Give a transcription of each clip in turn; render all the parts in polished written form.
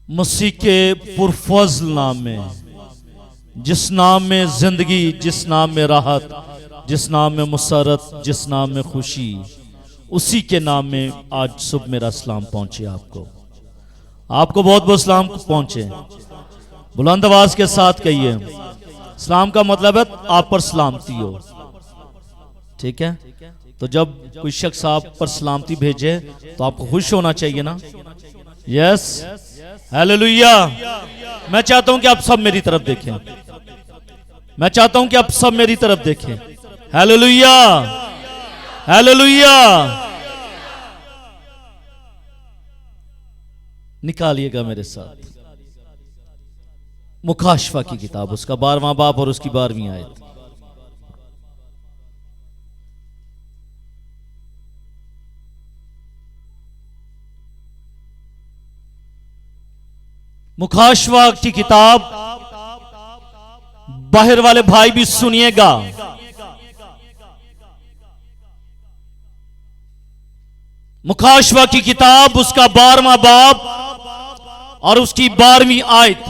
मसीह के पुरफज़ल नाम में, जिस नाम में जिंदगी, जिस नाम में राहत, जिस नाम में मुसरत, जिस नाम में खुशी, उसी के नाम में आज सुबह मेरा सलाम पहुंचे। आपको बहुत बहुत सलाम पहुंचे। बुलंद आवाज के साथ कहिए, सलाम का मतलब है आप पर सलामती हो। ठीक है, तो जब कोई शख्स आप पर सलामती भेजे तो आपको खुश होना चाहिए ना। Yes, hallelujah. मैं चाहता हूं कि आप सब मेरी तरफ देखें। मैं चाहता हूं कि आप सब मेरी तरफ देखें। Hallelujah, hallelujah. निकालिएगा मेरे साथ मुकाशवा की किताब, उसका 12वां बाब और उसकी 12वीं आयत। मुकाशवा की किताब, बाहर वाले भाई भी सुनिएगा। मुकाशवा की किताब, उसका 12वां बाब और उसकी 12वीं आयत।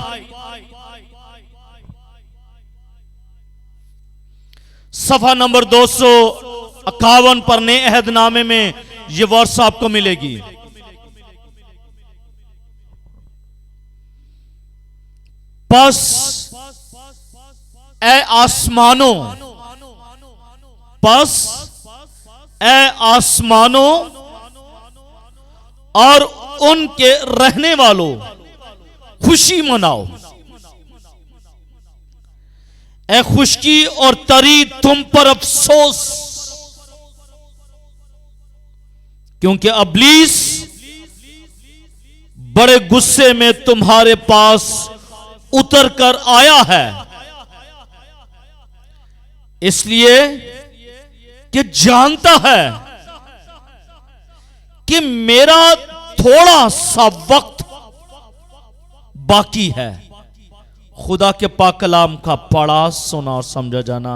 सफा नंबर 251 पर नए अहदनामे में यह वर्स आपको मिलेगी। बस ए आसमानों, बस ए आसमानों और उनके रहने वालों, खुशी मनाओ। ए खुशकी और तरी तुम पर अफसोस, क्योंकि अबलीस बड़े गुस्से में तुम्हारे पास उतर कर आया है, इसलिए कि जानता है कि मेरा थोड़ा सा वक्त बाकी है। खुदा के पाक कलाम का पढ़ा, सुना और समझा जाना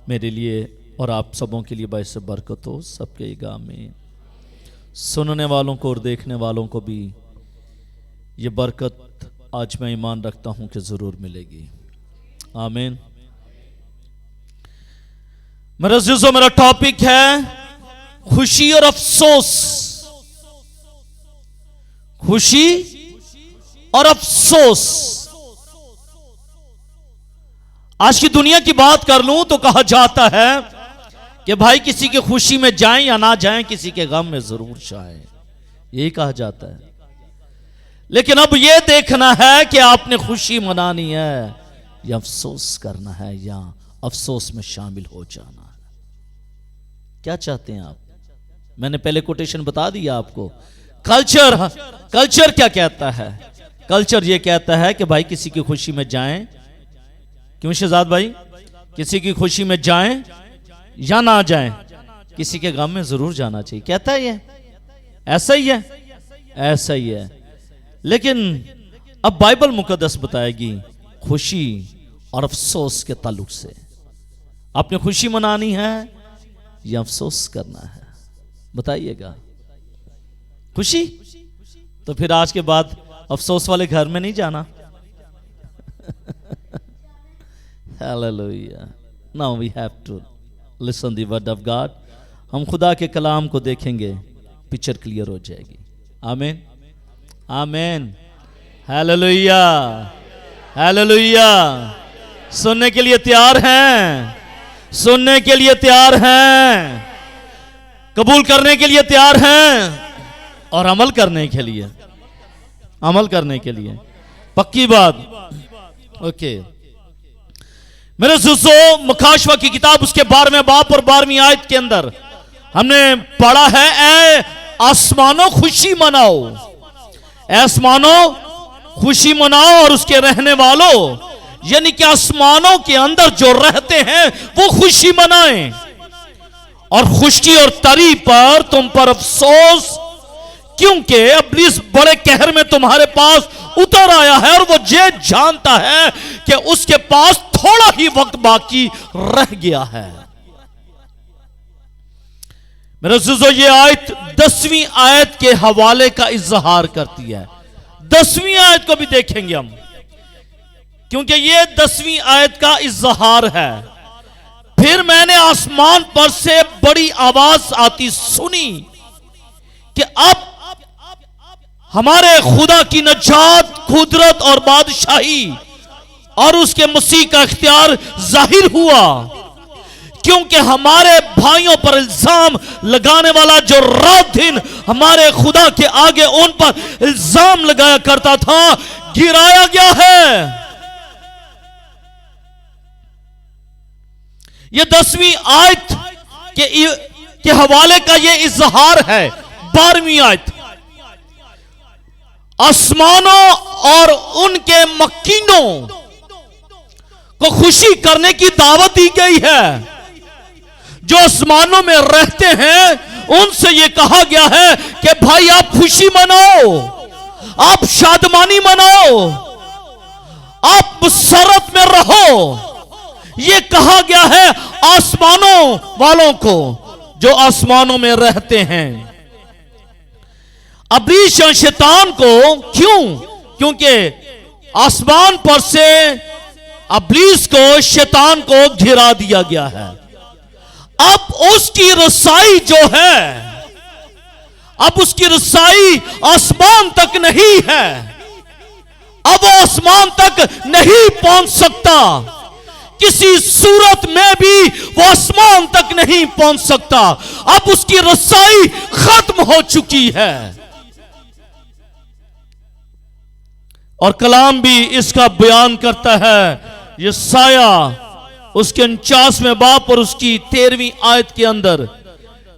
मेरे लिए और आप सबों के लिए बाइस बरकत हो। सबके गाँव में सुनने वालों को और देखने वालों को भी ये बरकत आज मैं ईमान रखता हूं कि जरूर मिलेगी। आमीन। मेरा अज़ीज़ों, मेरा टॉपिक है खुशी और अफसोस। खुशी और अफसोस। आज की दुनिया की बात कर लूं तो कहा जाता है कि भाई किसी की खुशी में जाएं या ना जाएं, किसी के गम में जरूर जाएं, यही कहा जाता है। लेकिन अब यह देखना है कि आपने खुशी मनानी है या अफसोस करना है या अफसोस में शामिल हो जाना है। क्या चाहते हैं आप? मैंने पहले कोटेशन बता दिया आपको। कल्चर क्या कहता है? कल्चर यह कहता है कि भाई किसी की खुशी में जाएं, क्यों शहजाद भाई, किसी की खुशी में जाएं या ना जाएं, किसी के गम में जरूर जाना चाहिए, कहता है ये। ऐसा ही है, ऐसा ही है। लेकिन अब बाइबल मुकद्दस बताएगी खुशी और अफसोस के ताल्लुक से। आपने खुशी मनानी है या अफसोस करना है? बताइएगा। खुशी तो फिर आज के बाद अफसोस वाले घर में नहीं जाना। Hallelujah. Now we have to listen the word of God. हम खुदा के कलाम को देखेंगे, पिक्चर क्लियर हो जाएगी। आमीन, आमीन, हालेलुया, हालेलुया। सुनने के लिए तैयार हैं? सुनने के लिए तैयार हैं? कबूल करने के लिए तैयार हैं? और अमल करने के लिए, अमल करने के लिए पक्की बात। ओके, मेरे दोस्तों, मुकाशवा की किताब, उसके 12वें बाब और 12वीं आयत के अंदर हमने पढ़ा है, ए आसमानों खुशी मनाओ, आसमानों खुशी मनाओ और उसके रहने वालों, यानी कि आसमानों के अंदर जो रहते हैं वो खुशी मनाएं। और खुशी और तरी पर तुम पर अफसोस, क्योंकि इब्लीस बड़े कहर में तुम्हारे पास उतर आया है और वो ये जानता है कि उसके पास थोड़ा ही वक्त बाकी रह गया है। मेरे अज़ीज़ों, ये आयत 10वीं आयत के हवाले का इजहार करती है। 10वीं आयत को भी देखेंगे हम, क्योंकि ये 10वीं आयत का इजहार है। फिर मैंने आसमान पर से बड़ी आवाज आती सुनी कि अब हमारे खुदा की नजात, कुदरत और बादशाही और उसके मसीह का इख्तियार जाहिर हुआ, क्योंकि हमारे भाइयों पर इल्जाम लगाने वाला जो रात दिन हमारे खुदा के आगे उन पर इल्जाम लगाया करता था, गिराया गया है। ये 10वीं आयत के हवाले का ये इजहार है। 12वीं आयत, आसमानों और उनके मकीनों को खुशी करने की दावत दी गई है। जो आसमानों में रहते हैं उनसे यह कहा गया है कि भाई आप खुशी मनाओ, आप शादमानी मनाओ, आप मुसर्रत में रहो। यह कहा गया है आसमानों वालों को जो आसमानों में रहते हैं। इब्लीस और शैतान को क्यों? क्योंकि आसमान पर से इब्लीस को, शैतान को घिरा दिया गया है। अब उसकी रसाई जो है, अब उसकी रसाई आसमान तक नहीं है। अब वो आसमान तक नहीं पहुंच सकता, किसी सूरत में भी वो आसमान तक नहीं पहुंच सकता। अब उसकी रसाई खत्म हो चुकी है। और कलाम भी इसका बयान करता है। यशाया उसके 49वें बाब और उसकी 13वीं आयत के अंदर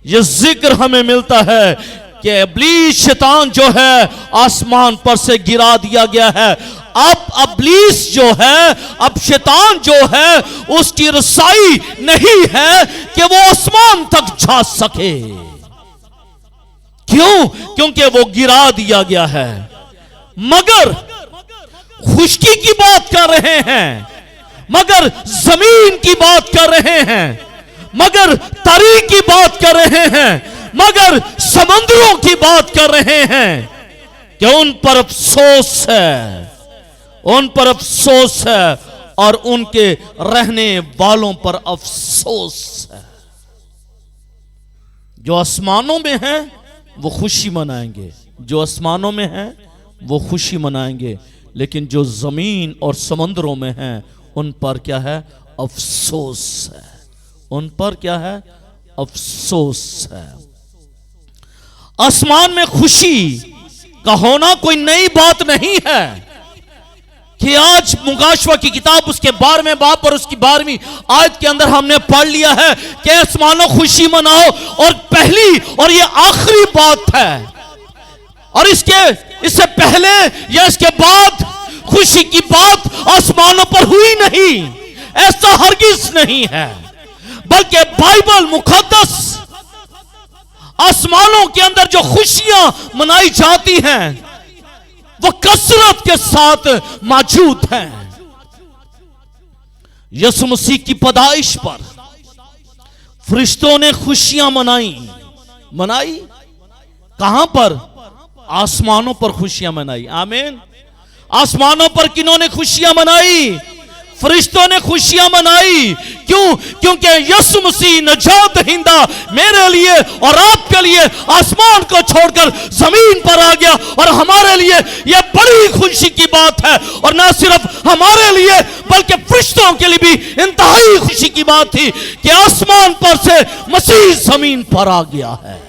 यह जिक्र हमें मिलता है कि इब्लीस, शैतान जो है आसमान पर से गिरा दिया गया है। अब इब्लीस जो है, अब शैतान जो है, उसकी रसाई नहीं है कि वो आसमान तक जा सके। क्यों? क्योंकि वो गिरा दिया गया है। मगर खुशकी की बात कर रहे हैं, मगर जमीन की बात कर रहे हैं, मगर तरी की बात कर रहे हैं, मगर समंदरों की बात कर रहे हैं कि उन पर अफसोस है, उन पर अफसोस है और उनके रहने वालों पर अफसोस है। जो आसमानों में हैं वो खुशी मनाएंगे, जो आसमानों में हैं वो खुशी मनाएंगे, लेकिन जो जमीन और समंदरों में हैं उन पर क्या है? अफसोस है। उन पर क्या है? अफसोस है। आसमान में खुशी का होना कोई नई बात नहीं है कि आज मुकाशवा की किताब उसके 12वें बाब और उसकी 12वीं आयत के अंदर हमने पढ़ लिया है कि आसमानों खुशी मनाओ, और पहली और ये आखिरी बात है। और इससे पहले या इसके बाद खुशी की बात आसमानों पर हुई नहीं, ऐसा हरगिज नहीं है। बल्कि बाइबल मुकद्दस आसमानों के अंदर जो खुशियां मनाई जाती हैं वो कसरत के साथ मौजूद हैं। यीशु मसीह की पैदाइश पर फरिश्तों ने खुशियां मनाई कहां पर? आसमानों पर खुशियां मनाई। आमीन। आसमानों पर किन्होंने खुशियां मनाई? फरिश्तों ने खुशियां मनाई। क्यों? क्योंकि यीशु मसीह नजात दहिंदा मेरे लिए और आपके लिए आसमान को छोड़कर जमीन पर आ गया, और हमारे लिए यह बड़ी खुशी की बात है। और ना सिर्फ हमारे लिए बल्कि फरिश्तों के लिए भी इंतहाई खुशी की बात थी कि आसमान पर से मसीह जमीन पर आ गया है।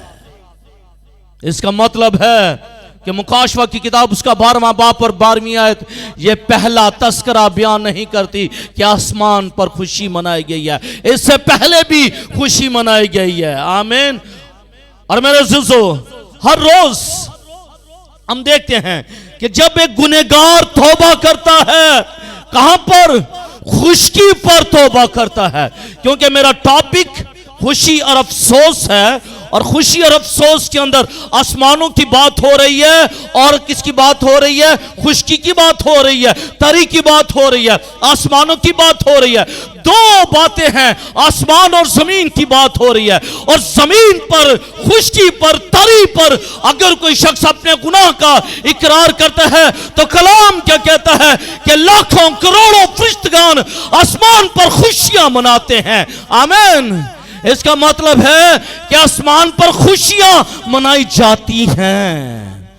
इसका मतलब है कि मुकाशवा की किताब उसका 12वां बाब और 12वीं आयत ये पहला तस्करा बयान नहीं करती कि आसमान पर खुशी मनाई गई है, इससे पहले भी खुशी मनाई गई है। आमीन। और मेरे अज़ीज़ो, हर रोज हम देखते हैं कि जब एक गुनहगार तौबा करता है, कहां पर? खुशकी पर तौबा करता है। क्योंकि मेरा टॉपिक खुशी और अफसोस है, और खुशी और अफसोस के अंदर आसमानों की बात हो रही है और किसकी बात हो रही है? खुशकी की बात हो रही है, तरी की बात हो रही है, आसमानों की बात हो रही है। दो बातें हैं, आसमान और जमीन की बात हो रही है। और जमीन पर, खुशकी पर, तरी पर अगर कोई शख्स अपने गुनाह का इकरार करता है तो कलाम क्या कहता है कि लाखों करोड़ों फरिश्तगान आसमान पर खुशियां मनाते हैं। आमीन। इसका मतलब है कि आसमान पर खुशियां मनाई जाती हैं,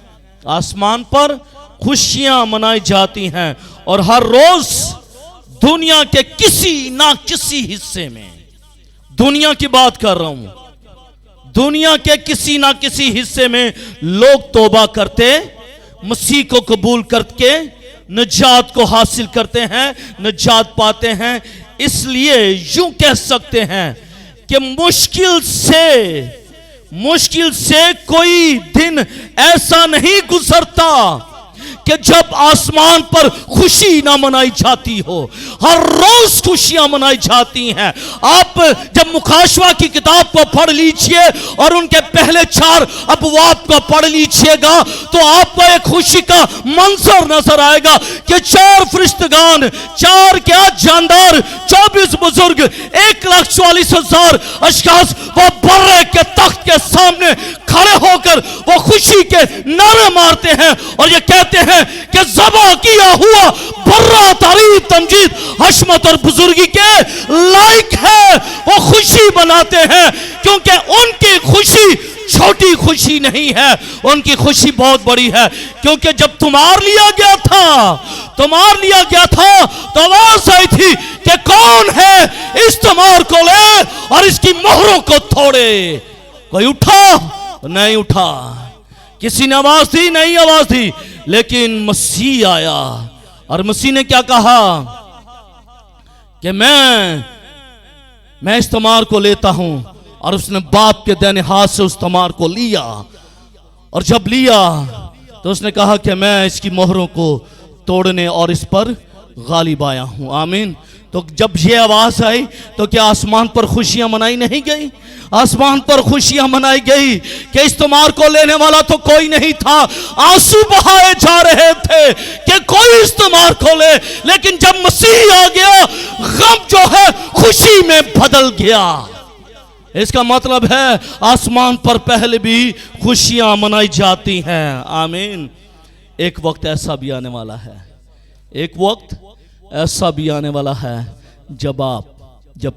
आसमान पर खुशियां मनाई जाती हैं। और हर रोज दुनिया के किसी ना किसी हिस्से में, दुनिया की बात कर रहा हूं, दुनिया के किसी ना किसी हिस्से में लोग तौबा करते, मसीह को कबूल करके निजात को हासिल करते हैं, निजात पाते हैं। इसलिए यूं कह सकते हैं कि मुश्किल से कोई दिन ऐसा नहीं गुजरता कि जब आसमान पर खुशी ना मनाई जाती हो। हर रोज खुशियां मनाई जाती हैं। आप जब मुकाशवा की किताब को पढ़ लीजिए और उनके पहले 4 अबवाब को पढ़ लीजिएगा तो आपको एक खुशी का मंजर नजर आएगा कि 4 फरिश्तगान, 4 क्या जानदार, 24 बुजुर्ग, 1,44,000 अशखास वो बर्रे के तख्त के सामने खड़े होकर वो खुशी के नारे मारते हैं और ये कहते हैं कि ज़बा किया हुआ बर्रा तारीफ तमजीद हशमत और बुजुर्गी के लायक है। वो खुशी मनाते हैं क्योंकि उनकी खुशी छोटी खुशी नहीं है, उनकी खुशी बहुत बड़ी है। क्योंकि जब तुम्हार लिया गया था तो आवाज आई थी कि कौन है इस तमार को ले और इसकी मोहरों को तोड़े। कोई उठा? नहीं उठा। किसी ने आवाज दी? नहीं आवाज दी। लेकिन मसीह आया और मसीह ने क्या कहा कि मैं इस तमार को लेता हूं। और उसने बाप के दाहिने हाथ से उस तमार को लिया और जब लिया तो उसने कहा कि मैं इसकी मोहरों को तोड़ने और इस पर गालिब आया हूं। आमीन। तो जब ये आवाज आई तो क्या आसमान पर खुशियां मनाई नहीं गई? आसमान पर खुशियां मनाई गई कि इस तमार को लेने वाला तो कोई नहीं था। आंसू बहाए जा रहे थे कि कोई इस तमार को ले, लेकिन जब मसीह आ गया गम जो है खुशी में बदल गया। इसका मतलब है आसमान पर पहले भी खुशियां मनाई जाती हैं। आमीन। एक वक्त ऐसा भी आने वाला है, एक वक्त ऐसा भी आने वाला है जब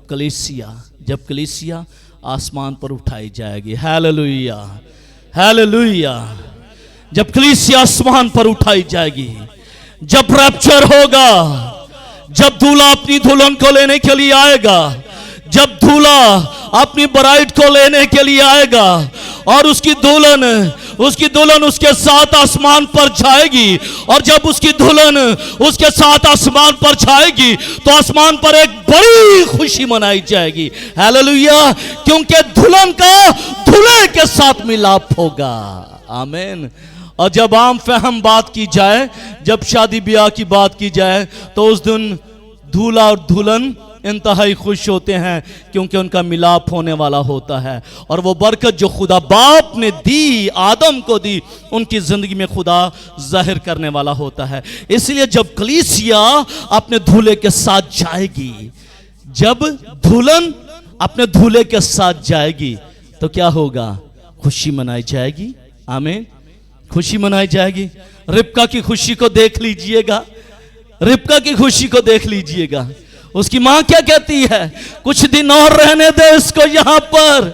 कलीसिया आसमान पर उठाई जाएगी। Hallelujah, hallelujah. जब कलीसिया आसमान पर उठाई जाएगी, जब रैप्चर होगा, जब दूल्हा अपनी दुल्हन को लेने के लिए आएगा, जब दूल्हा अपनी ब्राइड को लेने के लिए आएगा और उसकी दुल्हन उसके साथ आसमान पर जाएगी। और जब उसकी दुल्हन उसके साथ आसमान पर जाएगी तो आसमान पर एक बड़ी खुशी मनाई जाएगी। हालेलुया। क्योंकि दुल्हन का दूल्हे के साथ मिलाप होगा। आमीन। और जब आम फहम बात की जाए, जब शादी ब्याह की बात की जाए तो उस दिन दूल्हा और दुल्हन इंतहाई खुश होते हैं क्योंकि उनका मिलाप होने वाला होता है। और वो बरकत जो खुदा बाप ने दी, आदम को दी, उनकी जिंदगी में खुदा जाहिर करने वाला होता है। इसलिए जब कलीसिया अपने दूल्हे के साथ जाएगी, जब दुल्हन अपने दूल्हे के साथ जाएगी तो क्या होगा? खुशी मनाई जाएगी। आमीन। खुशी मनाई जाएगी। रिबका की खुशी को देख लीजिएगा, रिबका की खुशी को देख लीजिएगा। उसकी मां क्या कहती है? कुछ दिन और रहने दे इसको यहां पर।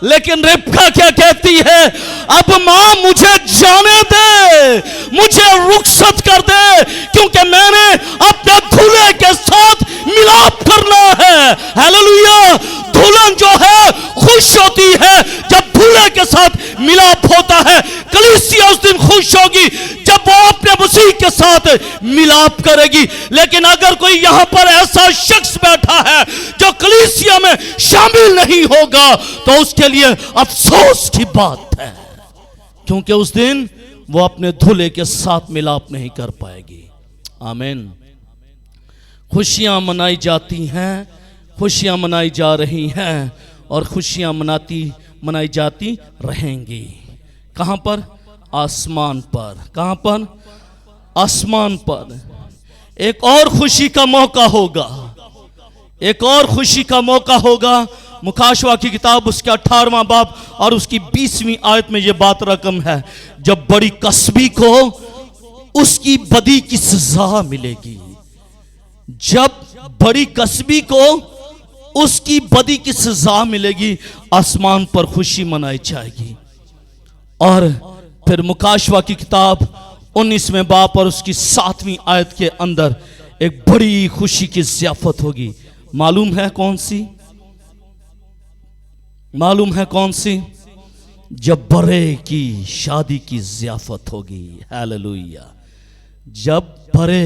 लेकिन रिबका क्या कहती है? अब मां मुझे जाने दे, मुझे रुखसत कर दे, क्योंकि मैंने अपने दूल्हे के साथ मिलाप करना है। हालेलुया। दुल्हन जो है खुश होती है जब दूल्हे के साथ मिलाप होता है। कलीसिया उस दिन खुश होगी जब वो अपने मसीह के साथ मिलाप करेगी। लेकिन अगर कोई यहां पर ऐसा शख्स बैठा है जो कलीसिया में शामिल नहीं होगा तो उसके लिए अफसोस की बात है, क्योंकि उस दिन वो अपने दूल्हे के साथ मिलाप नहीं कर पाएगी। आमीन। खुशियां मनाई जाती हैं, खुशियां मनाई जा रही हैं और खुशियां मनाती मनाई जाती रहेंगी। कहां पर? आसमान पर। कहां पर? आसमान पर। एक और खुशी का मौका होगा, एक और खुशी का मौका होगा। मुकाशवा की किताब उसके 18वां बाब और उसकी 20वीं आयत में यह बात रकम है, जब बड़ी कसबी को उसकी बदी की सजा मिलेगी। जब बड़ी कसबी को उसकी बदी की सजा मिलेगी, आसमान पर खुशी मनाई जाएगी। और फिर मुकाशवा की किताब 19वें बाब और उसकी 7वीं आयत के अंदर एक बड़ी खुशी की ज़ियाफत होगी। मालूम है कौन सी? मालूम है कौन सी? जब बड़े की शादी की ज़ियाफत होगी। हालेलुया। जब बड़े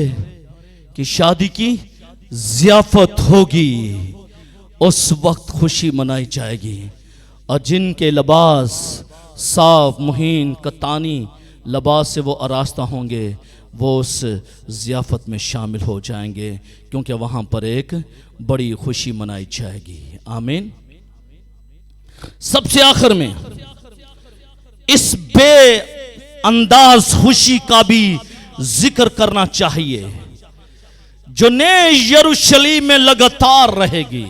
की शादी की ज़ियाफत होगी, उस वक्त खुशी मनाई जाएगी। और जिनके लिबास साफ मुहीन कतानी लिबास से वो आरास्ता होंगे, वो उस ज़ियाफत में शामिल हो जाएंगे, क्योंकि वहाँ पर एक बड़ी खुशी मनाई जाएगी। आमीन। सबसे आखिर में इस बेअंदाज खुशी का भी जिक्र करना चाहिए, जो नए यरूशलेम में लगातार रहेगी,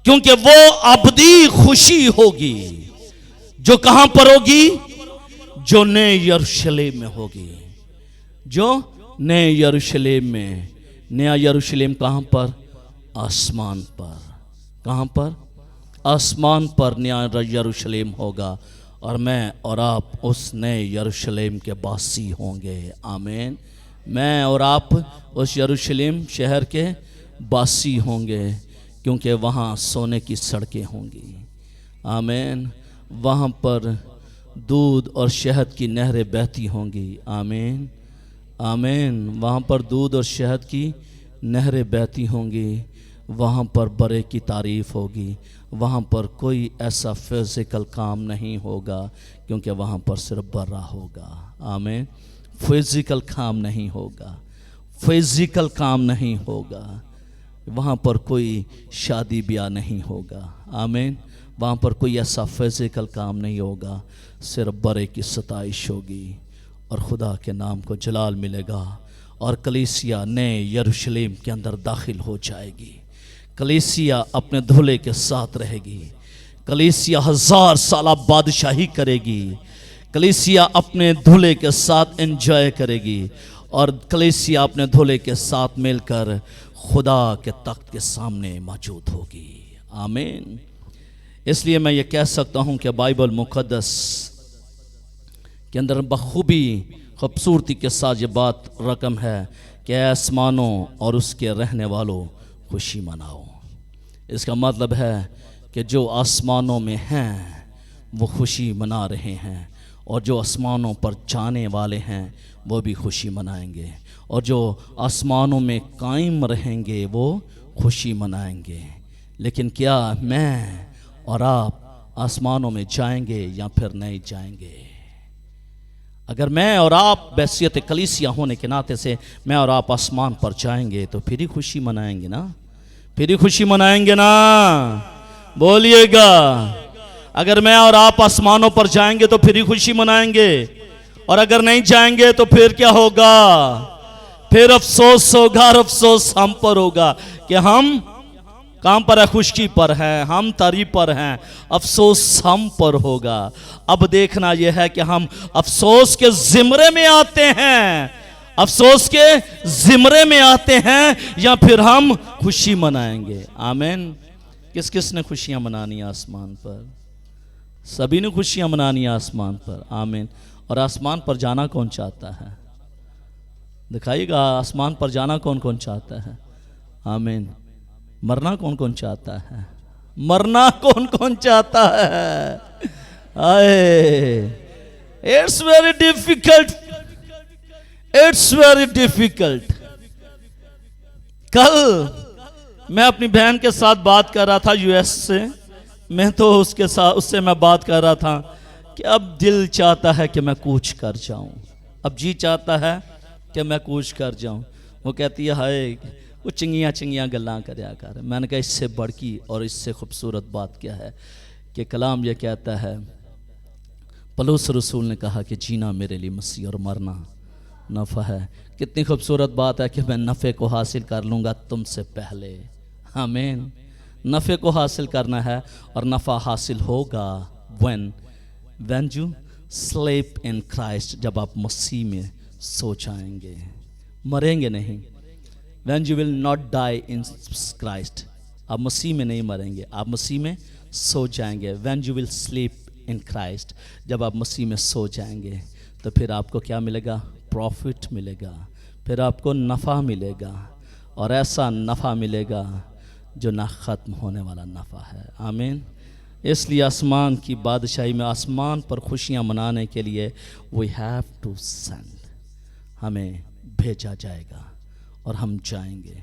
क्योंकि वो अबदी खुशी होगी। जो कहां पर होगी? जो नए यरूशलेम में होगी। जो नए यरूशलेम में। नया यरूशलेम कहां पर? आसमान पर। कहां पर? आसमान पर नया यरूशलेम होगा, और मैं और आप उस नए यरूशलेम के वासी होंगे। आमीन। मैं और आप उस यरूशलेम शहर के वासी होंगे, क्योंकि वहाँ सोने की सड़कें होंगी। आमीन। वहाँ पर दूध और शहद की नहरें बहती होंगी। आमीन। आमीन। वहाँ पर दूध और शहद की नहरें बहती होंगी। वहाँ पर बड़े की तारीफ़ होगी। वहाँ पर कोई ऐसा फिज़िकल काम नहीं होगा, क्योंकि वहाँ पर सिर्फ बर्रा होगा। आमीन। फिज़िकल काम नहीं होगा, फिज़िकल काम नहीं होगा। वहाँ पर कोई शादी ब्याह नहीं होगा। आमीन। वहाँ पर कोई ऐसा फिज़िकल काम नहीं होगा, सिर्फ बड़े की सताइश होगी और खुदा के नाम को जलाल मिलेगा, और कलीसिया नए यरूशलेम के अंदर दाखिल हो जाएगी। कलीसिया अपने धुले के साथ रहेगी। कलीसिया 1000 साल बादशाही करेगी। कलीसिया अपने धुले के साथ एंजॉय करेगी, और कलीसिया अपने धुले के साथ मिलकर खुदा के तख्त के सामने मौजूद होगी। आमीन। इसलिए मैं ये कह सकता हूँ कि बाइबल मुक़द्दस के अंदर बखूबी खूबसूरती के साथ ये बात रकम है कि आसमानों और उसके रहने वालों खुशी मनाओ। इसका मतलब है कि जो आसमानों में हैं वो खुशी मना रहे हैं, और जो आसमानों पर जाने वाले हैं वो भी खुशी मनाएंगे, और जो आसमानों में कायम रहेंगे वो खुशी मनाएंगे। लेकिन क्या मैं और आप आसमानों में जाएंगे या फिर नहीं जाएंगे? अगर मैं और आप बैसियत कलीसिया होने के नाते से मैं और आप आसमान पर जाएंगे, तो फिर ही खुशी मनाएंगे ना? फिर ही खुशी मनाएंगे ना? बोलिएगा। अगर मैं और आप आसमानों पर जाएंगे तो फिर ही खुशी मनाएंगे, और अगर नहीं जाएंगे तो फिर क्या होगा? फिर अफसोस होगा, और अफसोस हम पर होगा कि हम कहां पर है? खुशी पर हैं, हम तारीफ पर हैं। अफसोस हम पर होगा। अब देखना यह है कि हम अफसोस के जिम्रे में आते हैं, अफसोस के जिम्रे में आते हैं, या फिर हम खुशी मनाएंगे। आमीन। किस किस ने खुशियां मनानी है आसमान पर? सभी ने खुशियां मनानी है आसमान पर। आमीन। और आसमान पर जाना कौन चाहता है? दिखाइएगा, आसमान पर जाना कौन कौन चाहता है? आमीन। मरना कौन कौन चाहता है? मरना कौन कौन चाहता है? आए, it's very difficult, it's very difficult. कल मैं अपनी बहन के साथ बात कर रहा था यूएस से। मैं तो उससे मैं बात कर रहा था कि अब दिल चाहता है कि मैं कूच कर जाऊं, अब जी चाहता है कि मैं कूच कर जाऊं। वो कहती है हाय वो चिंगियाँ चिंगियाँ गल्लां करया कर। मैंने कहा इससे बढ़की और इससे खूबसूरत बात क्या है कि कलाम यह कहता है, पौलुस रसूल ने कहा कि जीना मेरे लिए मसीह और मरना नफ़ा है। कितनी खूबसूरत बात है कि मैं नफ़े को हासिल कर लूँगा तुमसे पहले। आमीन। नफ़े को हासिल करना है और नफ़ा हासिल होगा when you sleep in Christ, जब आप मसीह में सो जाएंगे, मरेंगे नहीं। when you will not die in Christ, आप मसीह में नहीं मरेंगे, आप मसीह में सो जाएंगे। when you will sleep in Christ, जब आप मसीह में सो जाएंगे तो फिर आपको क्या मिलेगा? प्रॉफिट मिलेगा, फिर आपको नफ़ा मिलेगा, और ऐसा नफ़ा मिलेगा जो ना ख़त्म होने वाला नफ़ा है। आमीन। इसलिए आसमान की बादशाही में, आसमान पर खुशियाँ मनाने के लिए वी हैव टू सेंड, हमें भेजा जाएगा और हम जाएंगे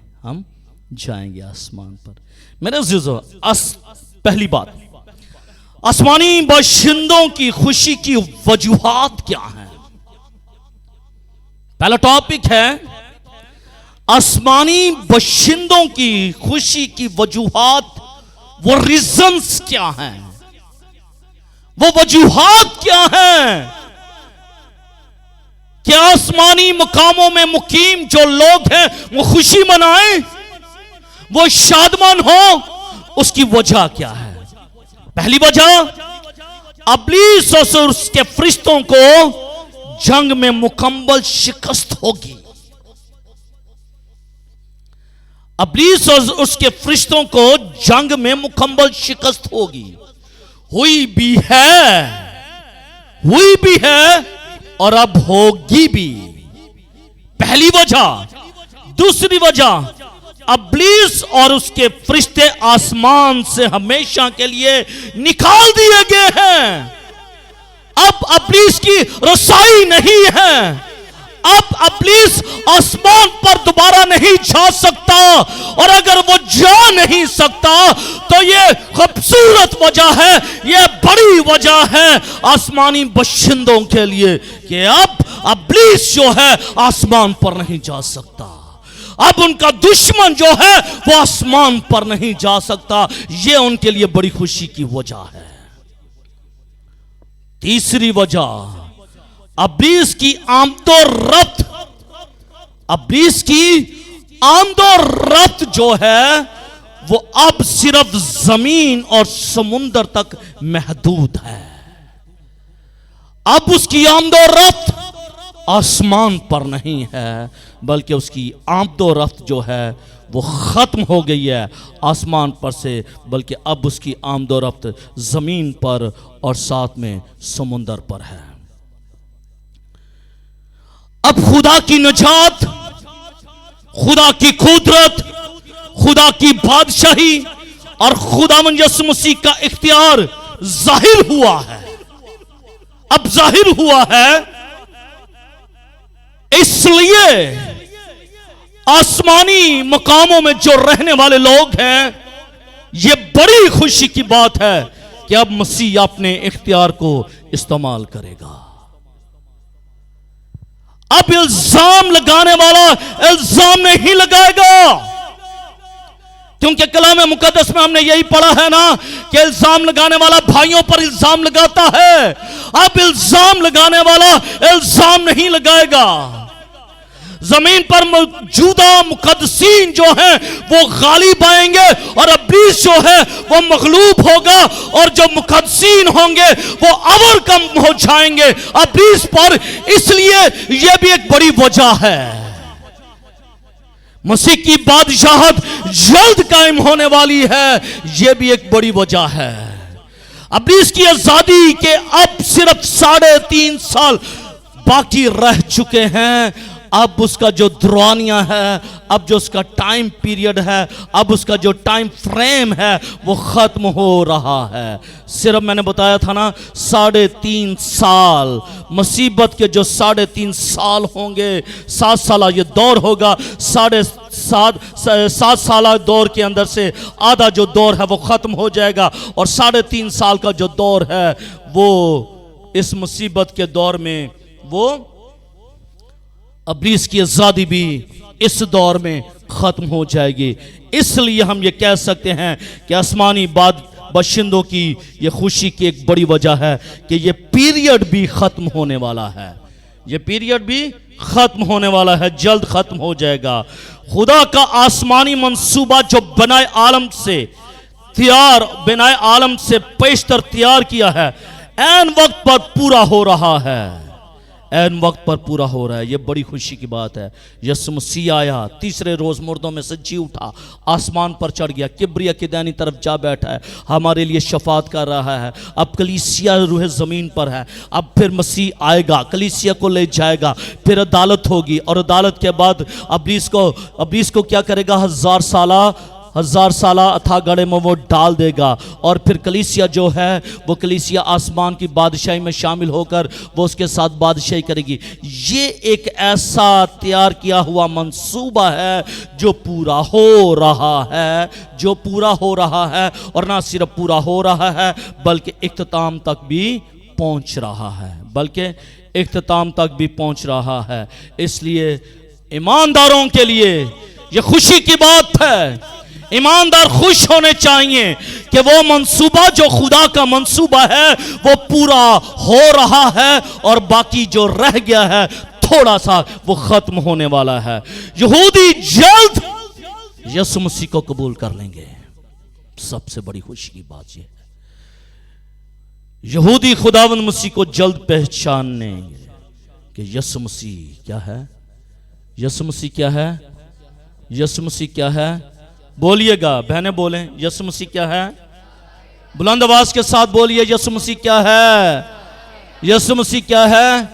आसमान पर। मेरे अज़ीज़ों, पहली बात, आसमानी बाशिंदों की खुशी की वजूहात क्या हैं? पहला टॉपिक है आसमानी बाशिंदों की खुशी की वजूहात। वो रीजंस क्या हैं? वो वजूहात क्या हैं? क्या आसमानी मकामों में मुकीम जो लोग हैं वो खुशी मनाएं, वो शादमान हो? उसकी वजह क्या है? पहली वजह, इब्लीस और उसके फरिश्तों को जंग में मुकम्मल शिकस्त होगी। इब्लीस और उसके फरिश्तों को जंग में मुकम्मल शिकस्त होगी, हुई भी है और अब होगी भी। पहली वजह। दूसरी वजह, इब्लीस और उसके फरिश्ते आसमान से हमेशा के लिए निकाल दिए गए हैं। अब इब्लीस की रसाई नहीं है, अब इब्लीस आसमान पर दोबारा नहीं जा सकता, और अगर वो जा नहीं सकता तो ये खूबसूरत वजह है, ये बड़ी वजह है आसमानी बाशिंदों के लिए कि अब इब्लीस जो है आसमान पर नहीं जा सकता, अब उनका दुश्मन जो है वो आसमान पर नहीं जा सकता। ये उनके लिए बड़ी खुशी की वजह है। तीसरी वजह, इब्लीस की आमदोरफ्त जो है वो अब सिर्फ जमीन और समुंदर तक महदूद है। अब उसकी आमदोरफ्त आसमान पर नहीं है, बल्कि उसकी आमदोरफ्त जो है वो खत्म हो गई है आसमान पर से, बल्कि अब उसकी आमदोरफ्त जमीन पर और साथ में समुंदर पर है। अब खुदा की नजात, खुदा की कुदरत, खुदा की बादशाही और खुदावंद यीशु मसीह का इख्तियार जाहिर हुआ है। अब जाहिर हुआ है, इसलिए आसमानी मकामों में जो रहने वाले लोग हैं, ये बड़ी खुशी की बात है कि अब मसीह अपने इख्तियार को इस्तेमाल करेगा। अब इल्जाम लगाने वाला इल्जाम नहीं लगाएगा, क्योंकि कलाम मुकद्दस में हमने यही पढ़ा है ना कि इल्जाम लगाने वाला भाइयों पर इल्जाम लगाता है। अब इल्जाम लगाने वाला इल्जाम नहीं लगाएगा। जमीन पर मौजूदा मुकद्दसीन जो हैं वो गालिब आएंगे और इब्लीस जो है वो मगलूब होगा, और जो मुकद्दसीन होंगे वो अवर कम हो जाएंगे इब्लीस पर। इसलिए यह भी एक बड़ी वजह है, मसीह की बादशाहत जल्द कायम होने वाली है, यह भी एक बड़ी वजह है। इब्लीस की आजादी के अब सिर्फ 3.5 साल बाकी रह चुके हैं। अब उसका जो दुरानिया है, अब जो उसका टाइम पीरियड है, अब उसका जो टाइम फ्रेम है वो खत्म हो रहा है। सिर्फ मैंने बताया था ना 3.5 साल, मुसीबत के जो 3.5 साल होंगे, 7 साल ये दौर होगा। 7 साल दौर के अंदर से आधा जो दौर है वो खत्म हो जाएगा, और 3.5 साल का जो दौर है वो इस मुसीबत के दौर में वो इब्लीस की आजादी भी इस दौर में खत्म हो जाएगी। इसलिए हम ये कह सकते हैं कि आसमानी बशिंदों की ये खुशी की एक बड़ी वजह है कि ये पीरियड भी खत्म होने वाला है। ये पीरियड भी खत्म होने वाला है, जल्द खत्म हो जाएगा। खुदा का आसमानी मंसूबा जो बनाए आलम से पेशतर तैयार किया है, ऐन वक्त पर पूरा हो रहा है, ऐन वक्त पर पूरा हो रहा है। ये बड़ी खुशी की बात है। यीशु मसीह आया, तीसरे रोज मुर्दों में से जी उठा, आसमान पर चढ़ गया, किब्रिया की दाहिनी तरफ जा बैठा है, हमारे लिए शफात कर रहा है। अब कलीसिया रूह ज़मीन पर है। अब फिर मसीह आएगा, कलीसिया को ले जाएगा, फिर अदालत होगी, और अदालत के बाद अब्लीस को क्या करेगा? हजार साला अथाह गड्ढे में वो डाल देगा, और फिर कलीसिया जो है वो कलीसिया आसमान की बादशाही में शामिल होकर वो उसके साथ बादशाही करेगी। ये एक ऐसा तैयार किया हुआ मंसूबा है जो पूरा हो रहा है, और ना सिर्फ पूरा हो रहा है बल्कि इख्तिताम तक भी पहुंच रहा है। इसलिए ईमानदारों के लिए ये खुशी की बात है। ईमानदार खुश होने चाहिए कि वो मंसूबा जो खुदा का मंसूबा है वो पूरा हो रहा है, और बाकी जो रह गया है थोड़ा सा वो खत्म होने वाला है। यहूदी जल्द यीशु मसीह को कबूल कर लेंगे। सबसे बड़ी खुशी की बात यह है, यहूदी खुदावंद मसीह को जल्द पहचानेंगे कि यीशु मसीह क्या है। यीशु मसीह क्या है? यीशु मसीह क्या है? बोलिएगा, बहनें बोलें, यीशु मसीह क्या है? बुलंद आवाज के साथ बोलिए, यीशु मसीह क्या है? यीशु मसीह क्या है?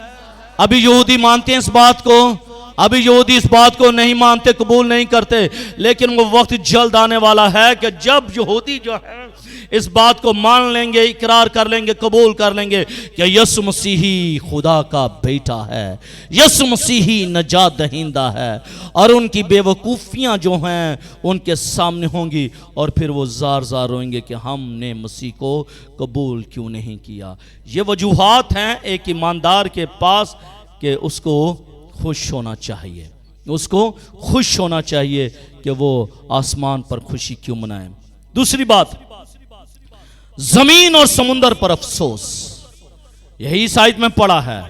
अभी यहूदी मानते हैं इस बात को, अभी यहूदी इस बात को नहीं मानते, कबूल नहीं करते, लेकिन वो वक्त जल्द आने वाला है कि जब यहूदी जो है इस बात को मान लेंगे, इकरार कर लेंगे, कबूल कर लेंगे कि यीशु मसीह ही खुदा का बेटा है, यीशु मसीह ही नजात दहिंदा है, और उनकी बेवकूफ़ियाँ जो हैं उनके सामने होंगी, और फिर वो ज़ार ज़ार रोएंगे कि हमने मसीह को कबूल क्यों नहीं किया। ये वजूहात हैं एक ईमानदार के पास कि उसको खुश होना चाहिए, उसको खुश होना चाहिए कि वो आसमान पर खुशी क्यों मनाए। दूसरी बात, जमीन और समुंदर पर अफसोस। यही इस आयत में पढ़ा है,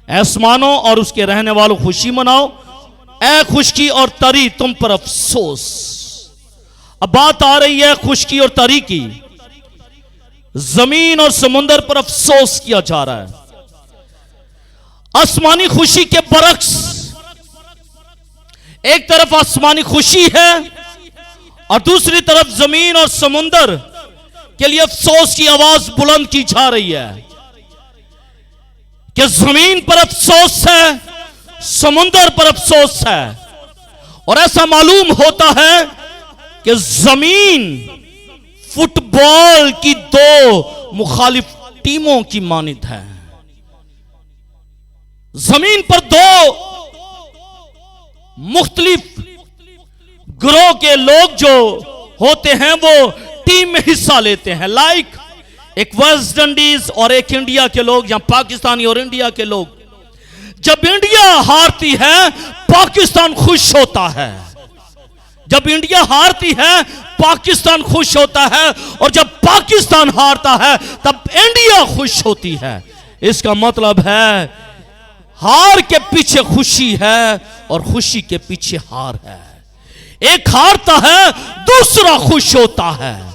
आसमानों और उसके रहने वालों खुशी मनाओ, ऐ खुशकी और तरी तुम पर अफसोस। अब बात आ रही है खुशकी और तरी की। जमीन और समुंदर पर अफसोस किया जा रहा है। आसमानी खुशी के बरक्स, एक तरफ आसमानी खुशी है और दूसरी तरफ जमीन और समुंदर के लिए अफसोस की आवाज बुलंद की जा रही है कि जमीन पर अफसोस है, समुंदर पर अफसोस है। और ऐसा मालूम होता है कि जमीन फुटबॉल की दो मुखालिफ टीमों की मानिंद है। जमीन पर दो मुख्तलिफ ग्रोह के लोग जो होते हैं वो टीम में हिस्सा लेते हैं। लाइक एक वेस्ट इंडीज और एक इंडिया के लोग, या पाकिस्तानी और इंडिया के लोग। जब इंडिया हारती है पाकिस्तान खुश होता है, जब इंडिया हारती है पाकिस्तान खुश होता है, और जब पाकिस्तान हारता है तब इंडिया खुश होती है। इसका मतलब है हार के पीछे खुशी है और खुशी के पीछे हार है। एक हारता है दूसरा खुश होता है,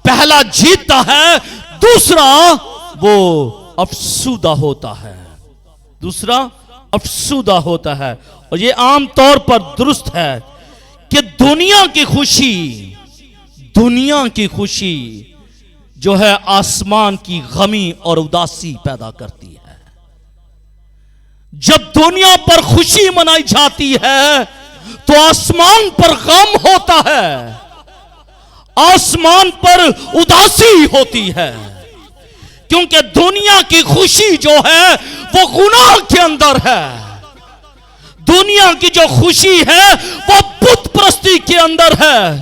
पहला जीतता है दूसरा वो अफसुदा होता है, दूसरा अफसुदा होता है। और ये आम तौर पर दुरुस्त है कि दुनिया की खुशी जो है आसमान की गमी और उदासी पैदा करती है। जब दुनिया पर खुशी मनाई जाती है तो आसमान पर गम होता है, आसमान पर उदासी होती है, क्योंकि दुनिया की खुशी जो है वो गुनाह के अंदर है। दुनिया की जो खुशी है वो बुत परस्ती के अंदर है।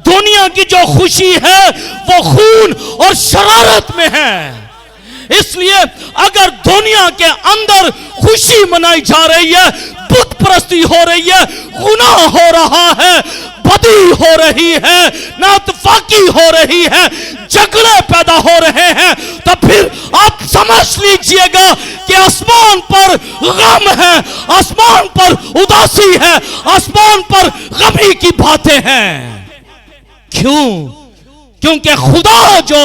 दुनिया की जो खुशी है वो खून और शरारत में है। इसलिए अगर दुनिया के अंदर खुशी मनाई जा रही है, बुत परस्ती हो रही है, गुनाह हो रहा है, बदी हो रही है, नातफाकी हो रही है, झगड़े पैदा हो रहे हैं, तो फिर आप समझ लीजिएगा कि आसमान पर गम है, आसमान पर उदासी है, आसमान पर गमी की बातें हैं। क्यों? क्योंकि खुदा जो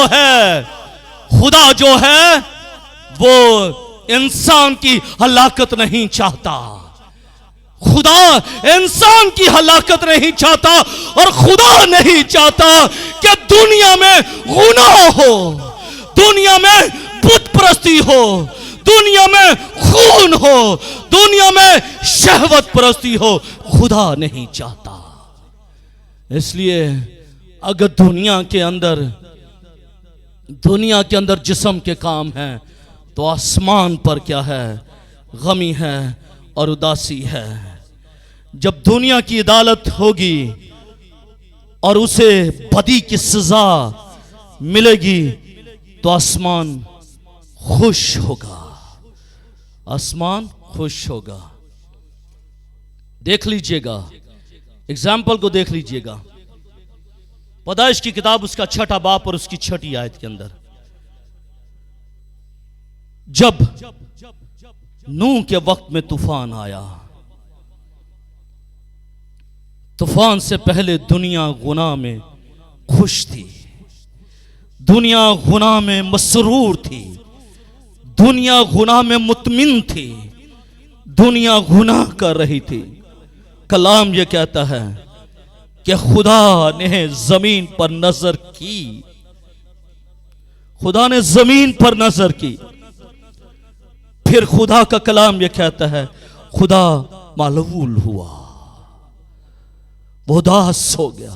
है वो इंसान की हलाकत नहीं चाहता। खुदा इंसान की हलाकत नहीं चाहता, और खुदा नहीं चाहता कि दुनिया में गुनाह हो, दुनिया में बुत परस्ती हो, दुनिया में खून हो, दुनिया में शहवत परस्ती हो। खुदा नहीं चाहता। इसलिए अगर दुनिया के अंदर जिस्म के काम हैं, तो आसमान पर क्या है? गमी है और उदासी है। जब दुनिया की अदालत होगी और उसे बदी की सजा मिलेगी, तो आसमान खुश होगा, आसमान खुश होगा। देख लीजिएगा, एग्जाम्पल को देख लीजिएगा। पैदाइश की किताब उसका 6 बाब और उसकी 6 आयत के अंदर, जब नूह के वक्त में तूफान आया, तूफान से पहले दुनिया गुनाह में खुश थी, दुनिया गुनाह में मसरूर थी, दुनिया गुनाह में मुतमिन थी, दुनिया गुनाह कर रही थी। कलाम यह कहता है कि खुदा ने जमीन पर नजर की, खुदा ने जमीन पर नजर की। फिर खुदा का कलाम यह कहता है, खुदा मालूल हुआ, वो उदास हो गया,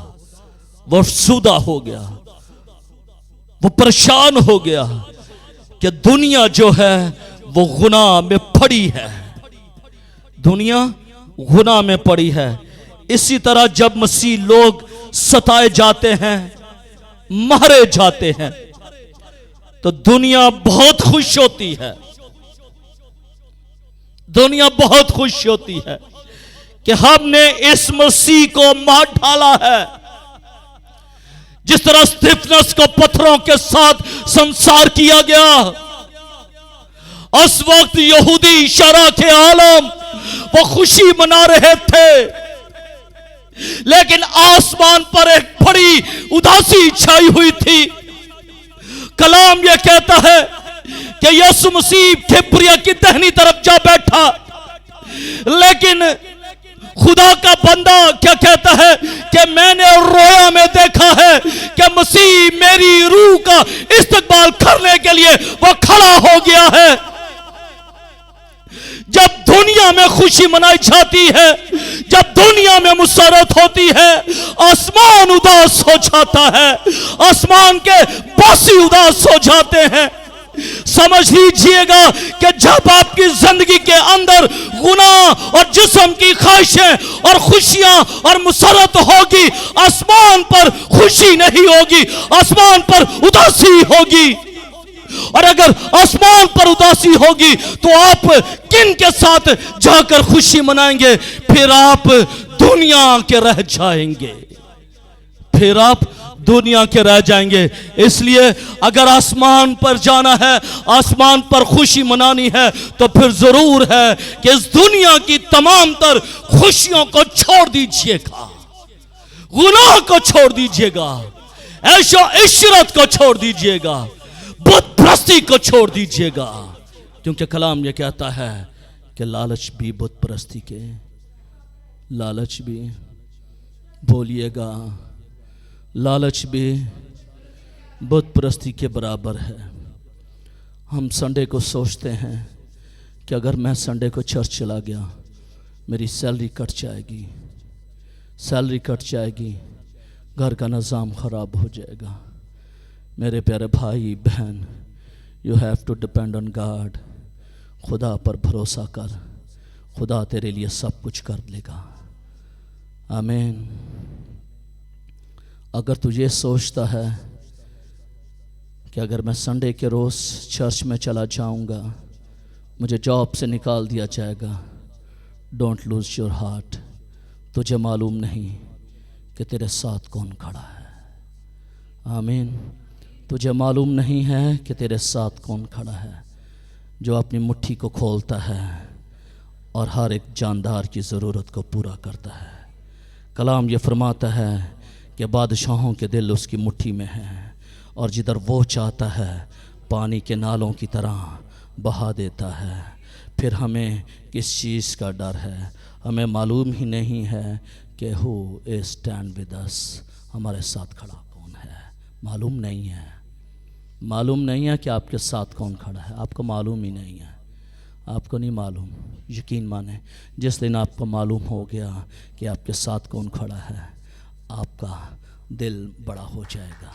वो अफसुदा हो गया, वो परेशान हो गया कि दुनिया जो है वो गुनाह में पड़ी है, दुनिया गुनाह में पड़ी है। इसी तरह जब मसीह लोग सताए जाते हैं, मारे जाते हैं, तो दुनिया बहुत खुश होती है, दुनिया बहुत खुश होती है कि हमने इस मसीह को मार डाला है। जिस तरह स्तिफनस को पत्थरों के साथ संसार किया गया, उस वक्त यहूदी शरा के आलम वो खुशी मना रहे थे, लेकिन आसमान पर एक बड़ी उदासी छाई हुई थी। कलाम यह कहता है कि यीशु मसीह किबरिया की दाहिनी तरफ जा बैठा, लेकिन खुदा का बंदा क्या कहता है कि मैंने रोया में देखा है कि मसीह मेरी रूह का इस्तकबाल करने के लिए वो खड़ा हो गया है। जब दुनिया में खुशी मनाई जाती है, जब दुनिया में मुसरत होती है, आसमान उदास हो जाता है, आसमान के बासी उदास हो जाते हैं। समझ लीजिएगा कि जब आपकी जिंदगी के अंदर गुनाह और जिस्म की ख्वाहिशें और खुशियां और मुसरत होगी, आसमान पर खुशी नहीं होगी, आसमान पर उदासी होगी। और अगर आसमान पर उदासी होगी तो आप किन के साथ जाकर खुशी मनाएंगे? फिर आप दुनिया के रह जाएंगे, फिर आप दुनिया के रह जाएंगे। इसलिए अगर आसमान पर जाना है, आसमान पर खुशी मनानी है, तो फिर जरूर है कि इस दुनिया की तमाम तर खुशियों को छोड़ दीजिएगा, गुनाह को छोड़ दीजिएगा, ऐशो इशरत को छोड़ दीजिएगा, बुत परस्ती को छोड़ दीजिएगा। क्योंकि कलाम यह कहता है कि लालच भी बुत परस्ती के, लालच भी, बोलिएगा, लालच भी बुत परस्ती के बराबर है। हम संडे को सोचते हैं कि अगर मैं संडे को चर्च चला गया, मेरी सैलरी कट जाएगी, सैलरी कट जाएगी, घर का निज़ाम ख़राब हो जाएगा। मेरे प्यारे भाई बहन, you have to depend on God. खुदा पर भरोसा कर, खुदा तेरे लिए सब कुछ कर लेगा। आमीन। अगर तू ये सोचता है कि अगर मैं संडे के रोज़ चर्च में चला जाऊंगा मुझे जॉब से निकाल दिया जाएगा, डोंट लूज योर हार्ट। तुझे मालूम नहीं कि तेरे साथ कौन खड़ा है। आमीन। तुझे मालूम नहीं है कि तेरे साथ कौन खड़ा है, जो अपनी मुट्ठी को खोलता है और हर एक जानदार की ज़रूरत को पूरा करता है। कलाम ये फरमाता है कि बादशाहों के दिल उसकी मुट्ठी में है, और जिधर वो चाहता है पानी के नालों की तरह बहा देता है। फिर हमें किस चीज़ का डर है? हमें मालूम ही नहीं है कि who is stand with us, हमारे साथ खड़ा कौन है। मालूम नहीं है। मालूम नहीं है कि आपके साथ कौन खड़ा है। आपको मालूम ही नहीं है। आपको नहीं मालूम। यकीन माने, जिस दिन आपको मालूम हो गया कि आपके साथ कौन खड़ा है, आपका दिल बड़ा हो जाएगा।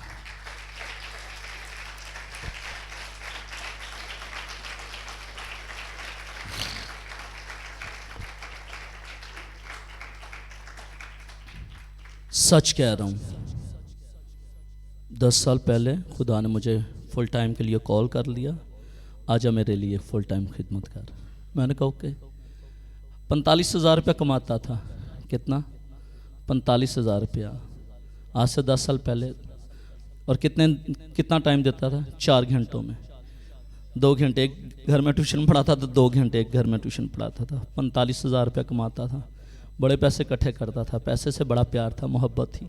सच कह रहा हूँ, 10 साल पहले खुदा ने मुझे फुल टाइम के लिए कॉल कर लिया, आजा मेरे लिए फुल टाइम खिदमत कर। मैंने कहा ओके। 45,000 रुपया कमाता था। कितना? 45,000 रुपया, आज से 10 साल पहले। और कितना टाइम देता था? 4 घंटों में 2 घंटे एक घर में ट्यूशन पढ़ाता था, 2 घंटे एक घर में ट्यूशन पढ़ाता था। 45,000 रुपया कमाता था। बड़े पैसे इकट्ठे करता था। पैसे से बड़ा प्यार था, मोहब्बत थी।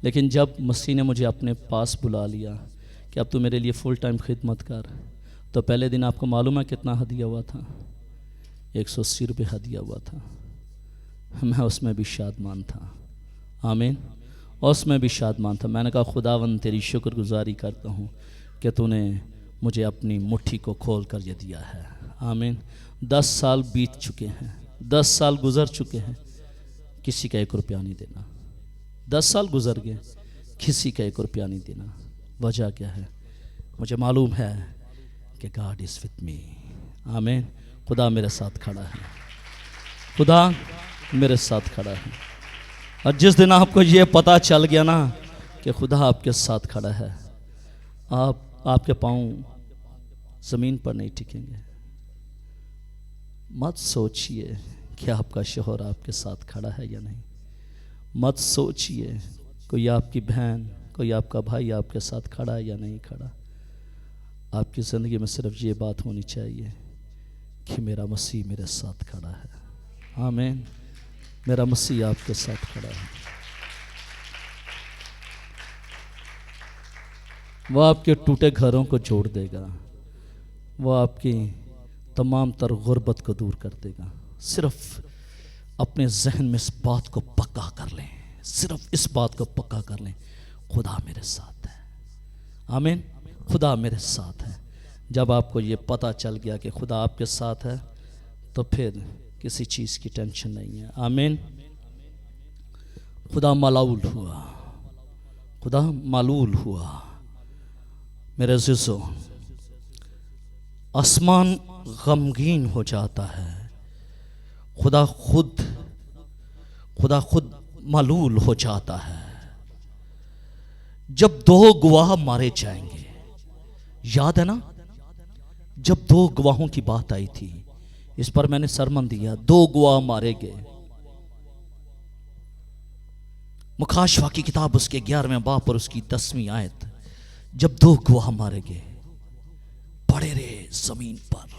लेकिन जब मसीह ने मुझे अपने पास बुला लिया कि अब तू मेरे लिए फुल टाइम खिदमत कर, तो पहले दिन आपको मालूम है कितना हदिया हुआ था? 180 रुपये हदिया हुआ था। मैं उसमें भी शादमान था। आमीन। उसमें भी शादमान था। मैंने कहा खुदावंद तेरी शुक्रगुजारी करता हूँ कि तूने मुझे अपनी मुट्ठी को खोल कर ये दिया है। आमीन। 10 साल बीत चुके हैं, 10 साल गुजर चुके हैं, किसी का 1 रुपया नहीं देना। 10 साल गुजर गए, किसी का 1 रुपया नहीं देना। वजह क्या है? मुझे मालूम है कि गॉड इज़ विथ मी। आमीन। खुदा मेरे साथ खड़ा है। खुदा मेरे साथ खड़ा है। और जिस दिन आपको ये पता चल गया ना कि खुदा आपके साथ खड़ा है, आपके पाँव ज़मीन पर नहीं टिकेंगे। मत सोचिए कि आपका शोहर आपके साथ खड़ा है या नहीं। मत सोचिए कोई आपकी बहन, कोई आपका भाई आपके साथ खड़ा है या नहीं खड़ा। आपकी ज़िंदगी में सिर्फ ये बात होनी चाहिए कि मेरा मसीह मेरे साथ खड़ा है। आमीन। मेरा मसीह आपके साथ खड़ा है। वो आपके टूटे घरों को जोड़ देगा। वो आपकी तमाम तर गुर्बत को दूर कर देगा। सिर्फ अपने जहन में इस बात को पक्का कर लें, सिर्फ इस बात को पक्का कर लें, खुदा मेरे साथ है। आमीन। खुदा मेरे साथ है। जब आपको ये पता चल गया कि खुदा आपके साथ है, तो फिर किसी चीज़ की टेंशन नहीं है। आमीन। खुदा मालूल हुआ, खुदा मालूल हुआ। मेरे अज़ीज़ों, आसमान गमगीन हो जाता है, खुदा खुद मालूल हो जाता है जब 2 गवाह मारे जाएंगे। याद है ना, जब 2 गवाहों की बात आई थी, इस पर मैंने सरमन दिया। 2 गवाह मारे गए। मुखाशवा की किताब उसके 11वें बाब और उसकी 10वीं आयत। जब 2 गवाह मारे गए, पड़े रहे जमीन पर।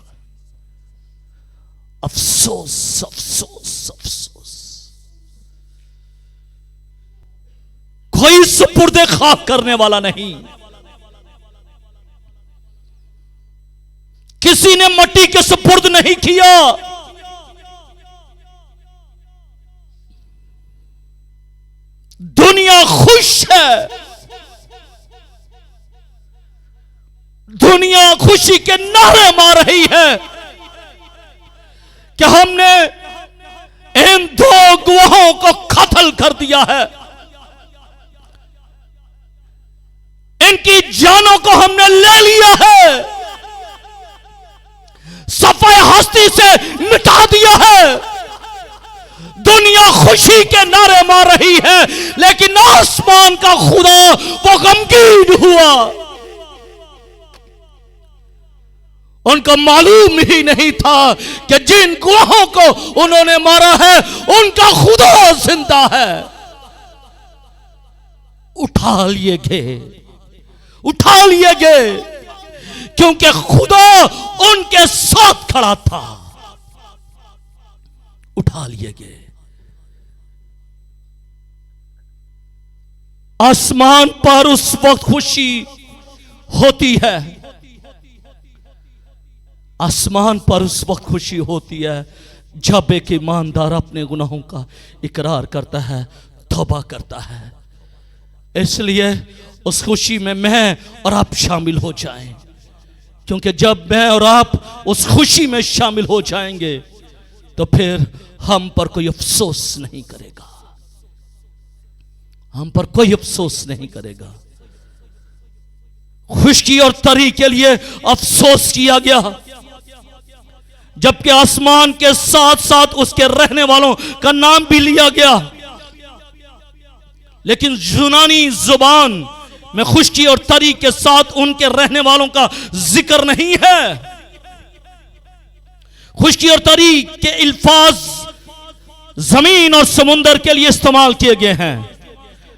अफसोस अफसोस अफसोस। कोई सुपुर्दे खाक करने वाला नहीं। किसी ने मट्टी के सुपुर्द नहीं किया। दुनिया खुश है। दुनिया खुशी के नारे मार रही है कि हमने इन 2 गवाहों को कत्ल कर दिया है, इनकी जानों को हमने ले लिया है, सफाई हस्ती से मिटा दिया है। दुनिया खुशी के नारे मार रही है, लेकिन आसमान का खुदा वो गमगीन हुआ। उनको मालूम ही नहीं था कि जिन गुलाहों को उन्होंने मारा है उनका खुदा जिंदा है। उठा लिए गए क्योंकि खुदा उनके साथ खड़ा था। उठा लिए गए। आसमान पर उस वक्त खुशी होती है। आसमान पर उस वक्त खुशी होती है जब एक ईमानदार अपने गुनाहों का इकरार करता है, तौबा करता है। इसलिए उस खुशी में मैं और आप शामिल हो जाएं, क्योंकि जब मैं और आप उस खुशी में शामिल हो जाएंगे तो फिर हम पर कोई अफसोस नहीं करेगा। हम पर कोई अफसोस नहीं करेगा। खुशकी और तरी के लिए अफसोस किया गया, जबकि आसमान के साथ साथ उसके रहने वालों का नाम भी लिया गया, लेकिन यूनानी जुबान में खुशकी और तरी के साथ उनके रहने वालों का जिक्र नहीं है। खुशकी और तरी के अल्फाज जमीन और समुंदर के लिए इस्तेमाल किए गए हैं।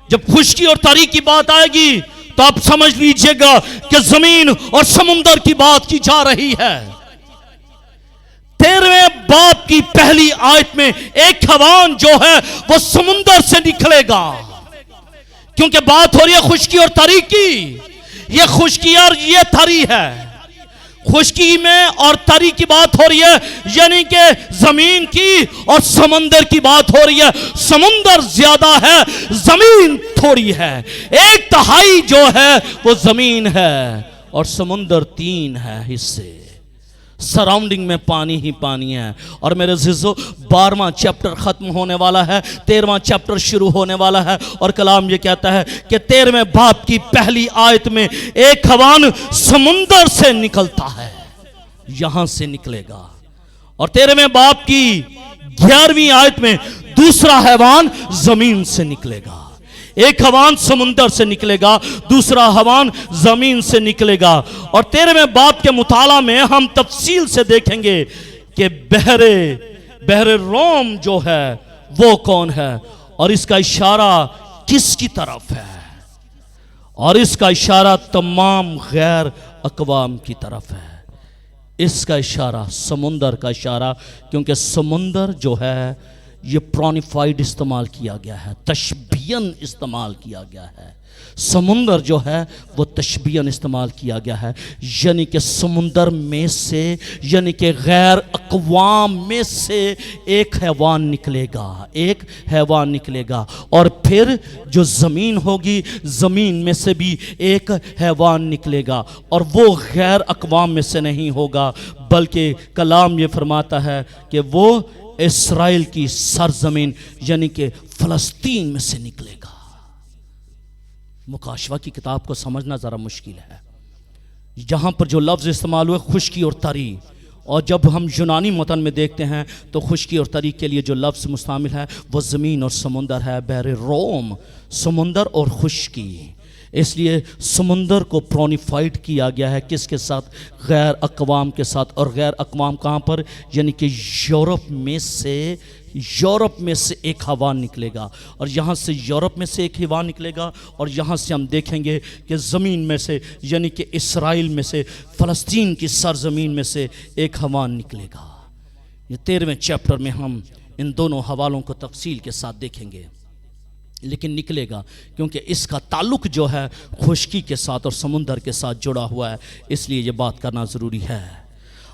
जब खुशकी और तरी की बात आएगी तो आप समझ लीजिएगा कि जमीन और समुंदर की बात की जा रही है। 13वें बाब की पहली आयत में एक हैवान जो है वो समुंदर से निकलेगा, क्योंकि बात हो रही है खुशकी और तरी की। ये खुशकी और ये तरी है। खुशकी में और तरी की बात हो रही है, यानी कि जमीन की और समंदर की बात हो रही है। समुंदर ज्यादा है, जमीन थोड़ी है। 1/3 जो है वो जमीन है और समुंदर 3 है हिस्से। सराउंडिंग में पानी ही पानी है। और मेरे जिज़ो 12वां चैप्टर खत्म होने वाला है, 13वां चैप्टर शुरू होने वाला है। और कलाम ये कहता है कि 13वें बाब की पहली आयत में एक हैवान समुंदर से निकलता है, यहां से निकलेगा। और 13वें बाब की 11वीं आयत में दूसरा हैवान जमीन से निकलेगा। एक हैवान समुंदर से निकलेगा, दूसरा हैवान जमीन से निकलेगा। और 13वें बाब के मुताला में हम तफसील से देखेंगे कि बहरे रोम जो है वो कौन है और इसका इशारा किसकी तरफ है। और इसका इशारा तमाम गैर अक़वाम की तरफ है। इसका इशारा समुंदर का इशारा, क्योंकि समुंदर जो है ये प्रोनिफाइड इस्तेमाल किया गया है, तशबीहन इस्तेमाल किया गया है। समुंदर जो है वो तशबीहन इस्तेमाल किया गया है, यानी कि समुंदर में से, यानी कि गैर अक़वाम में से एक हैवान निकलेगा, एक हैवान निकलेगा। और फिर जो ज़मीन होगी, ज़मीन में से भी एक हैवान निकलेगा। और वो गैर अक़वाम में से नहीं होगा, बल्कि कलाम ये फरमाता है कि वो इस्राएल की सरजमीन यानी कि फ़लस्तीन में से निकलेगा। मुकाशवा की किताब को समझना ज़रा मुश्किल है। जहाँ पर जो लफ्ज़ इस्तेमाल हुए खुशकी और तरी, और जब हम यूनानी मतन में देखते हैं तो खुशकी और तरी के लिए जो लफ्ज़ मुस्तामिल है वो ज़मीन और समुंदर है। बहरे रोम, समुंदर और खुशकी। इसलिए समुंदर को प्रोनिफाइड किया गया है किसके साथ? गैर अक़वाम के साथ। और गैर अक़वाम कहाँ पर? यानी कि यूरोप में से एक हैवान निकलेगा। और यहाँ से यूरोप में से एक हैवान निकलेगा। और यहाँ से हम देखेंगे कि ज़मीन में से, यानी कि इसराइल में से, फ़लस्तीन की सरज़मीन में से एक हैवान निकलेगा। ये 13वें चैप्टर में हम इन दोनों हवालों को तफसील के साथ देखेंगे। लेकिन निकलेगा क्योंकि इसका ताल्लुक जो है खुशकी के साथ और समुंदर के साथ जुड़ा हुआ है, इसलिए ये बात करना ज़रूरी है।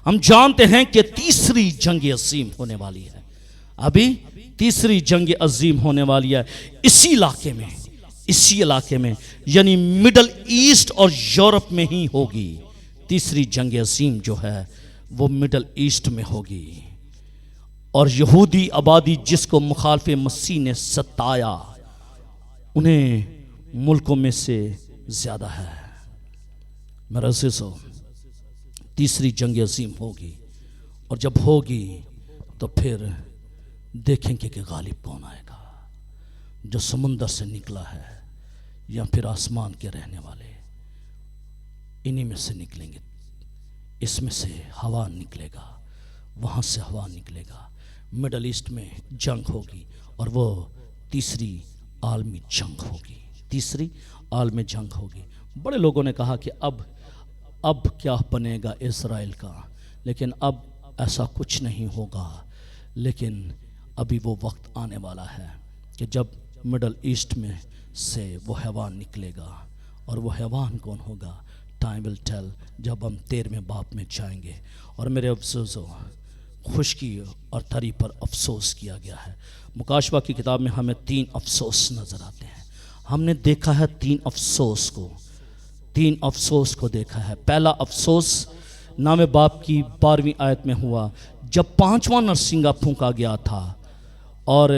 हम जानते हैं कि तीसरी जंग अज़ीम होने वाली है। अभी तीसरी जंग अज़ीम होने वाली है इसी इलाके में यानी मिडल ईस्ट और यूरोप में ही होगी। तीसरी जंग अज़ीम जो है वो मिडल ईस्ट में होगी। और यहूदी आबादी जिसको मुखालिफ मसीह ने सताया, उन्हें मुल्कों में से ज़्यादा है। मेरा अज़ीज़ो, तीसरी जंग अज़ीम होगी। और जब होगी तो फिर देखेंगे कि गालिब कौन आएगा, जो समुंदर से निकला है या फिर आसमान के रहने वाले, इन्हीं में से निकलेंगे। इसमें से हवा निकलेगा, वहाँ से हवा निकलेगा। मिडल ईस्ट में जंग होगी और वो तीसरी आलमी जंग होगी, तीसरी आलमी जंग होगी। बड़े लोगों ने कहा कि अब क्या बनेगा इज़राइल का, लेकिन अब ऐसा कुछ नहीं होगा। लेकिन अभी वो वक्त आने वाला है कि जब मिडल ईस्ट में से वो हैवान निकलेगा, और वो हैवान कौन होगा? टाइम विल टेल, जब हम 13वें बाप में जाएंगे। और मेरे अफसोसों, खुशकी और तरी पर अफसोस किया गया है। मुकाशवा की किताब में हमें 3 अफसोस नज़र आते हैं। हमने देखा है 3 अफसोस को देखा है। पहला अफसोस नामे बाप की 12वीं आयत में हुआ, जब 5वां नरसिंगा फूंका गया था। और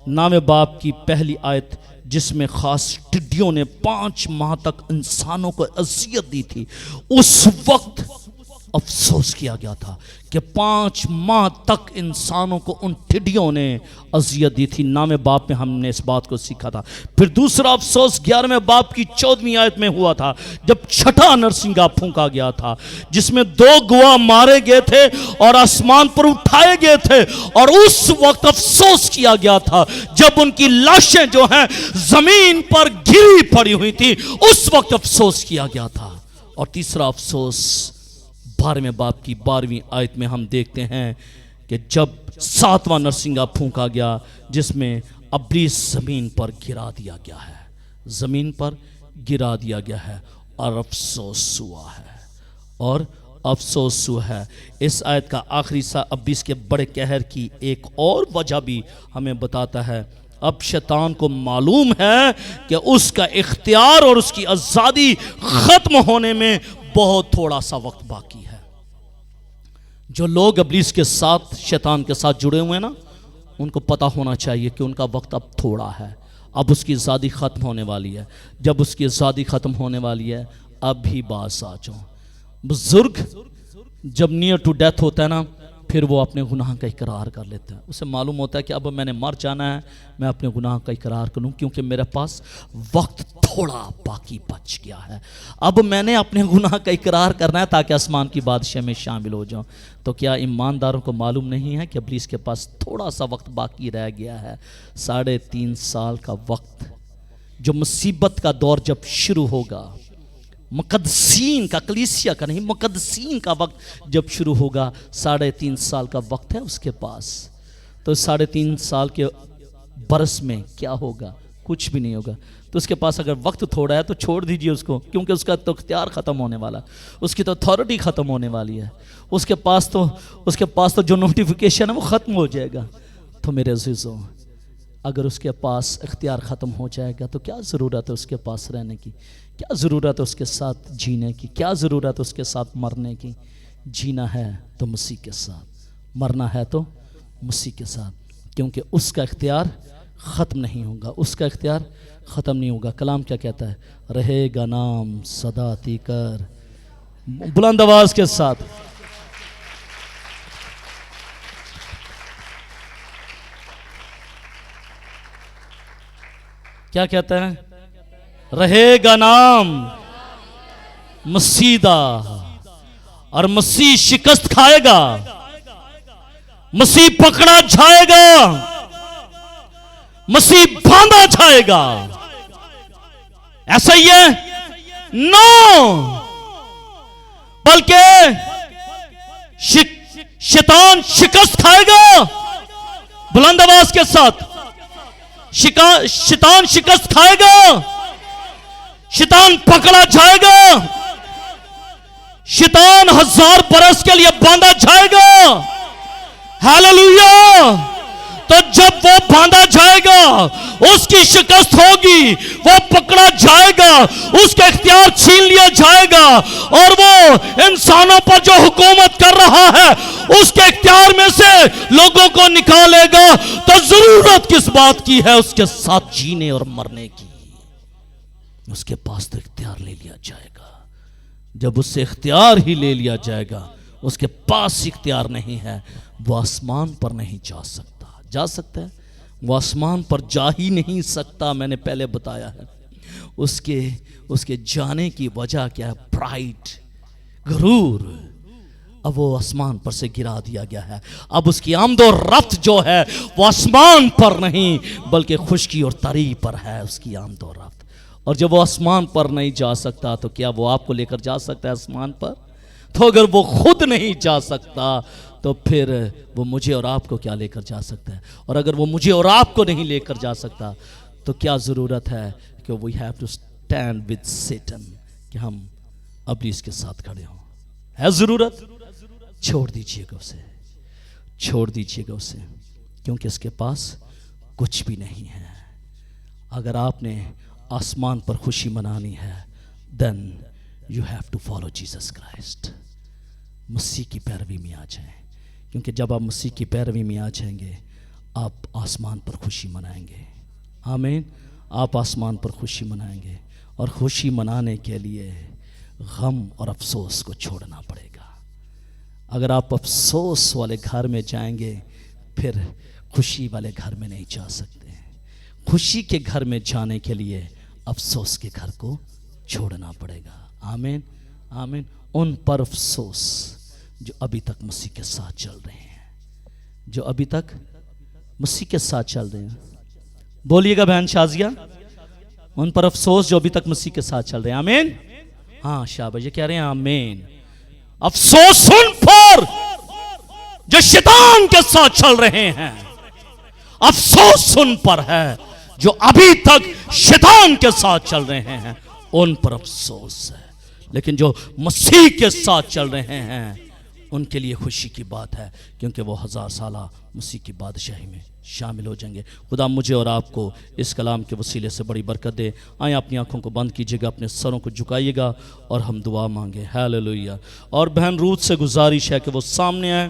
नामे बाप की पहली आयत जिसमें ख़ास टिड्डियों ने 5 माह तक इंसानों को अज़ियत दी थी, उस वक्त अफसोस किया गया था कि 5 माह तक इंसानों को उन टिड्डियों ने अज़ियत दी थी। नामे बाप में हमने इस बात को सीखा था। फिर दूसरा अफसोस 11वें बाप की 14वीं आयत में हुआ था, जब छठा नरसिंगा फूंका गया था, जिसमें 2 गवाह मारे गए थे और आसमान पर उठाए गए थे। और उस वक्त अफसोस किया गया था जब उनकी लाशें जो हैं जमीन पर गिरी पड़ी हुई थी, उस वक्त अफसोस किया गया था। और तीसरा अफसोस 12वें बाप की 12वीं आयत में हम देखते हैं कि जब 7वां नरसिंगा फूंका गया, जिसमें इब्लीस ज़मीन पर गिरा दिया गया है, ज़मीन पर गिरा दिया गया है। और अफसोस हुआ है। इस आयत का आखिरी हिस्सा इब्लीस के बड़े कहर की एक और वजह भी हमें बताता है। अब शैतान को मालूम है कि उसका इख्तियार और उसकी आज़ादी ख़त्म होने में बहुत थोड़ा सा वक्त बाकी है। जो लोग इब्लीस के साथ, शैतान के साथ जुड़े हुए हैं ना, उनको पता होना चाहिए कि उनका वक्त अब थोड़ा है, अब उसकी आज़ादी ख़त्म होने वाली है। जब उसकी आज़ादी ख़त्म होने वाली है, अब भी बास आ जाओ। बुजुर्ग जब नियर टू डेथ होता है ना, फिर वो अपने गुनाह का इकरार कर लेता है। उसे मालूम होता है कि अब मैंने मर जाना है, मैं अपने गुनाह का इकरार करूं, क्योंकि मेरे पास वक्त थोड़ा बाकी बच गया है। अब मैंने अपने गुनाह का इकरार करना है ताकि आसमान की बादशाह में शामिल हो जाऊं। तो क्या ईमानदारों को मालूम नहीं है कि इब्लीस के पास थोड़ा सा वक्त बाकी रह गया है? 3.5 साल का वक्त, जो मुसीबत का दौर जब शुरू होगा, मुकद्दसीन का, कलीसिया का नहीं, मुकद्दसीन का वक्त जब शुरू होगा, 3.5 साल का वक्त है उसके पास। तो 3.5 साल के बरस में क्या होगा? कुछ भी नहीं होगा। तो उसके पास अगर वक्त थोड़ा है तो छोड़ दीजिए उसको, क्योंकि उसका तो इख्तियार ख़त्म होने वाला, उसकी तो अथॉरिटी ख़त्म होने वाली है। उसके पास तो जो नोटिफिकेशन है वो ख़त्म हो जाएगा। तो मेरे अज़ीज़ों, अगर उसके पास इख्तियार ख़त्म हो जाएगा तो क्या ज़रूरत है उसके पास रहने की? क्या ज़रूरत है उसके साथ जीने की? क्या ज़रूरत है उसके साथ मरने की? जीना है तो मसीह के साथ, मरना है तो मसीह के साथ, क्योंकि उसका इख्तियार ख़त्म नहीं होगा, उसका इख्तियार ख़त्म नहीं होगा। कलाम क्या कहता है? रहेगा नाम सदा तीकर। बुलंद आवाज़ के साथ क्या कहता है? रहेगा नाम मसीदा, और मसीह शिकस्त खाएगा, मसीह पकड़ा जाएगा, मसीह बांधा जाएगा। ऐसा ही है? नो, बल्कि शैतान शिकस्त खाएगा। बुलंद आवाज के साथ, शैतान शिकस्त खाएगा, शैतान पकड़ा जाएगा, शैतान 1000 बरस के लिए बांधा जाएगा। हालेलुया। तो जब वो बांधा जाएगा, उसकी शिकस्त होगी, वो पकड़ा जाएगा, उसका इख्तियार छीन लिया जाएगा, और वो इंसानों पर जो हुकूमत कर रहा है उसके इख्तियार में से लोगों को निकालेगा। तो जरूरत किस बात की है उसके साथ जीने और मरने की? उसके पास तो इख्तियार ले लिया जाएगा। जब उससे इख्तियार ही ले लिया जाएगा, उसके पास इख्तियार नहीं है, वो आसमान पर नहीं जा सकता। जा सकता है, वो आसमान पर जा ही नहीं सकता। मैंने पहले बताया है, उसके जाने की वजह क्या है? प्राइड, गरूर। अब वो आसमान पर से गिरा दिया गया है। अब उसकी आमदो रफ्त जो है वो आसमान पर नहीं बल्कि खुशकी और तरी पर है उसकी आमदो रफ्त। और जब वो आसमान पर नहीं जा सकता तो क्या वो आपको लेकर जा सकता है आसमान पर? तो अगर वो खुद नहीं जा सकता तो फिर वो मुझे और आपको क्या लेकर जा सकता है? और अगर वो मुझे और आपको नहीं लेकर जा सकता तो क्या ज़रूरत है कि we have to stand with Satan, कि हम इब्लीस के साथ खड़े हों? है ज़रूरत? छोड़ दीजिएगा उसे, छोड़ दीजिएगा उसे, क्योंकि इसके पास कुछ भी नहीं है। अगर आपने आसमान पर खुशी मनानी है then you have to follow Jesus Christ. मसीह की पैरवी में आ जाएं, क्योंकि जब आप मसीह की पैरवी में आ जाएंगे आप आसमान पर खुशी मनाएंगे। आमीन। आप आसमान पर खुशी मनाएंगे और खुशी मनाने के लिए गम और अफसोस को छोड़ना पड़ेगा। अगर आप अफसोस वाले घर में जाएंगे फिर खुशी वाले घर में नहीं जा सकते। खुशी के घर में जाने के लिए अफसोस के घर को छोड़ना पड़ेगा। आमीन, आमीन। उन पर अफसोस जो अभी तक मसीह के साथ चल रहे हैं, जो अभी तक मसीह के साथ चल रहे हैं। बोलिएगा बहन शाजिया, उन पर अफसोस जो अभी तक मसीह के साथ चल रहे हैं। आमीन। हाँ शाबाश, ये कह रहे हैं आमीन। अफसोस उन पर जो शैतान के साथ चल रहे हैं, अफसोस उन पर है जो अभी तक शैतान के साथ चल रहे हैं, उन पर अफसोस है। लेकिन जो मसीह के साथ चल रहे हैं उनके लिए खुशी की बात है, क्योंकि वो 1000 साला मसीह की बादशाही में शामिल हो जाएंगे। खुदा मुझे और आपको इस कलाम के वसीले से बड़ी बरकत दे। आए अपनी आंखों को बंद कीजिएगा, अपने सरों को झुकाइएगा और हम दुआ मांगे। हालेलुया। और बहन रूथ से गुजारिश है कि वो सामने आए,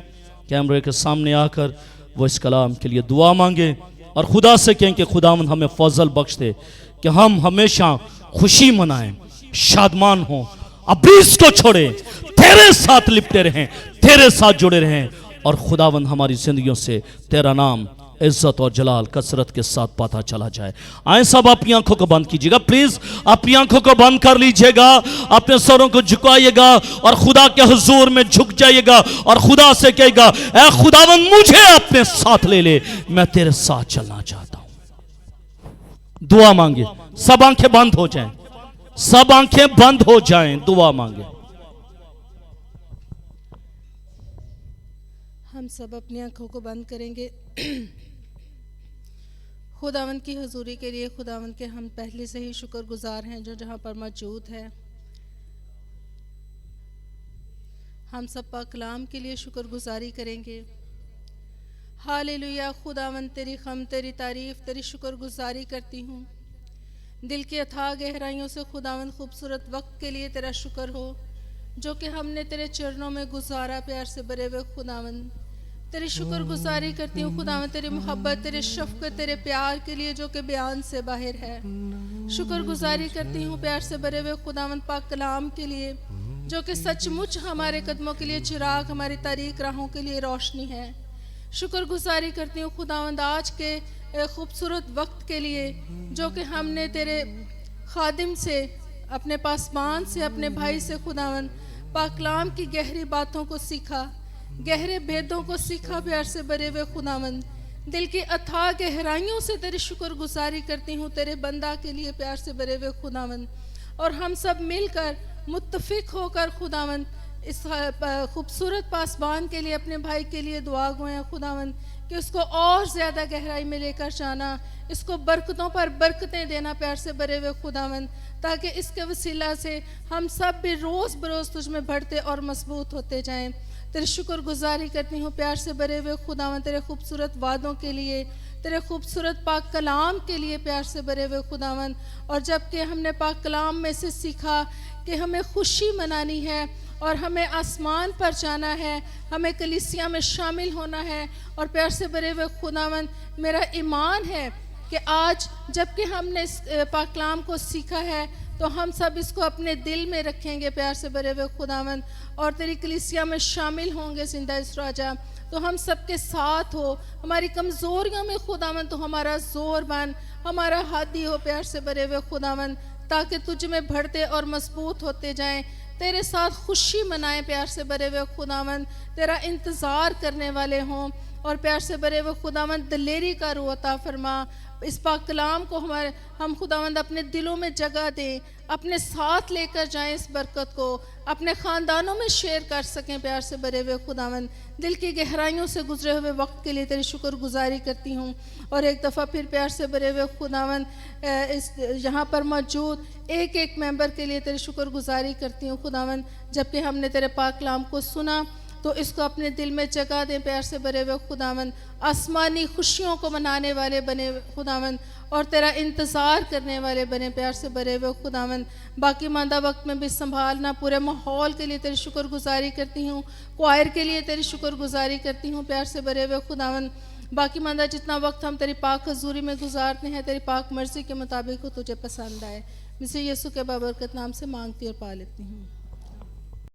कैमरे के सामने आकर वो इस कलाम के लिए दुआ मांगे और खुदा से कहें कि खुदावंद हमें फजल बख्श दे कि हम हमेशा खुशी मनाएं, शादमान हों, अब्लीस को छोड़े, तेरे साथ लिपटे रहें, तेरे साथ जुड़े रहें। और खुदावंद हमारी जिंदगियों से तेरा नाम इज्जत और जलाल कसरत के साथ पता चला जाए। आए सब अपनी आंखों को बंद कीजिएगा, प्लीज अपनी आंखों को बंद कर लीजिएगा, अपने सरों को झुकाइएगा और खुदा के हुजूर में झुक जाइएगा और खुदा से कहेगा, ऐ खुदावंद मुझे अपने साथ ले ले, मैं तेरे साथ चलना चाहता हूं। दुआ मांगे, सब आंखें बंद हो जाएं, सब आंखें बंद हो जाएं, दुआ मांगे। हम सब अपनी आंखों को बंद करेंगे। खुदावंद की हजूरी के लिए खुदावंद के हम पहले से ही शुक्रगुजार हैं जो जहाँ पर मौजूद है। हम सब पाक कलाम के लिए शुक्रगुजारी करेंगे। हालेलुया। खुदावंद तेरी खम, तेरी तारीफ, तेरी शुक्रगुजारी करती हूँ दिल की अथाह गहराइयों से। खुदावंद खूबसूरत वक्त के लिए तेरा शुक्र हो जो कि हमने तेरे चरणों में गुजारा प्यार से भरे हुए। खुदावंद तेरी शुक्रगुजारी करती हूँ खुदावंद, तेरी मोहब्बत, तेरे शफ़क़त, तेरे प्यार के लिए जो कि बयान से बाहर है। शुक्रगुजारी करती हूँ प्यार से भरे हुए खुदावंद पाक कलाम के लिए जो कि सचमुच हमारे कदमों के लिए चिराग, हमारी तारीक राहों के लिए रोशनी है। शुक्रगुजारी करती हूँ खुदावंद आज के खूबसूरत वक्त के लिए जो कि हमने तेरे खादिम से, अपने पासबान से, अपने भाई से खुदावंद पाक कलाम की गहरी बातों को सीखा, गहरे भेदों को सीखा प्यार से भरे हुए खुदावंद। दिल की अथाह गहराइयों से तेरी शुक्रगुजारी करती हूँ तेरे बंदा के लिए प्यार से भरे हुए खुदावंद। और हम सब मिलकर मुत्तफिक होकर खुदावंद इस खूबसूरत पासबान के लिए, अपने भाई के लिए दुआ गोया खुदावंद कि उसको और ज़्यादा गहराई में लेकर जाना, इसको बरकतों पर बरकतें देना प्यार से भरे हुए खुदावंद, ताकि इसके वसीला से हम सब भी रोज़ बरोज़ तुझ में बढ़ते और मजबूत होते जाएं। तेरे शुक्रगुजारी करती हूँ प्यार से भरे हुए खुदावंद तेरे खूबसूरत वादों के लिए, तेरे खूबसूरत पाक कलाम के लिए प्यार से भरे हुए खुदावंद। और जबकि हमने पाक कलाम में से सीखा कि हमें खुशी मनानी है और हमें आसमान पर जाना है, हमें कलीसिया में शामिल होना है। और प्यार से भरे हुए खुदावंद मेरा ईमान है कि आज जबकि हमने इस पाक कलाम को सीखा है तो हम सब इसको अपने दिल में रखेंगे प्यार से भरे हुए खुदावंद और तेरी कलीसिया में शामिल होंगे जिंदा इस राजा। तो हम सबके साथ हो, हमारी कमज़ोरियों में खुदावंद तो हमारा जोर बन, हमारा हादी हो प्यार से भरे हुए खुदावंद, ताकि तुझ में बढ़ते और मजबूत होते जाएं। तेरे साथ खुशी मनाएं प्यार से भरे हुए खुदावन, तेरा इंतज़ार करने वाले हों और प्यार से भरे हुए खुदावन दिलेरी का रूह अता फरमा। इस पाक कलाम को हम खुदावंद अपने दिलों में जगह दें, अपने साथ लेकर जाएं, इस बरकत को अपने ख़ानदानों में शेयर कर सकें प्यार से भरे हुए खुदावंद। दिल की गहराइयों से गुजरे हुए वक्त के लिए तेरी शुक्रगुजारी करती हूँ और एक दफ़ा फिर प्यार से भरे हुए खुदावंद इस यहाँ पर मौजूद एक एक मेंबर के लिए तेरी शुक्रगुजारी करती हूँ खुदावंद। जबकि हमने तेरे पाक कलाम को सुना तो इसको अपने दिल में जगह दें प्यार से भरे हुए खुदावंद। आसमानी खुशियों को मनाने वाले बने खुदावंद और तेरा इंतज़ार करने वाले बने प्यार से भरे हुए खुदावंद। बाकी मांदा वक्त में भी संभालना, पूरे माहौल के लिए तेरी शुक्रगुजारी करती हूँ, क्वायर के लिए तेरी शुक्रगुजारी करती हूँ प्यार से भरे हुए खुदावंद। बाकी मांदा जितना वक्त हम तेरी पाक हजूरी में गुजारते हैं, तेरी पाक मर्जी के मुताबिक हो, तुझे पसंद आए। मिसे यीशु के बाबरकत नाम से मांगती और पा लेती हूँ।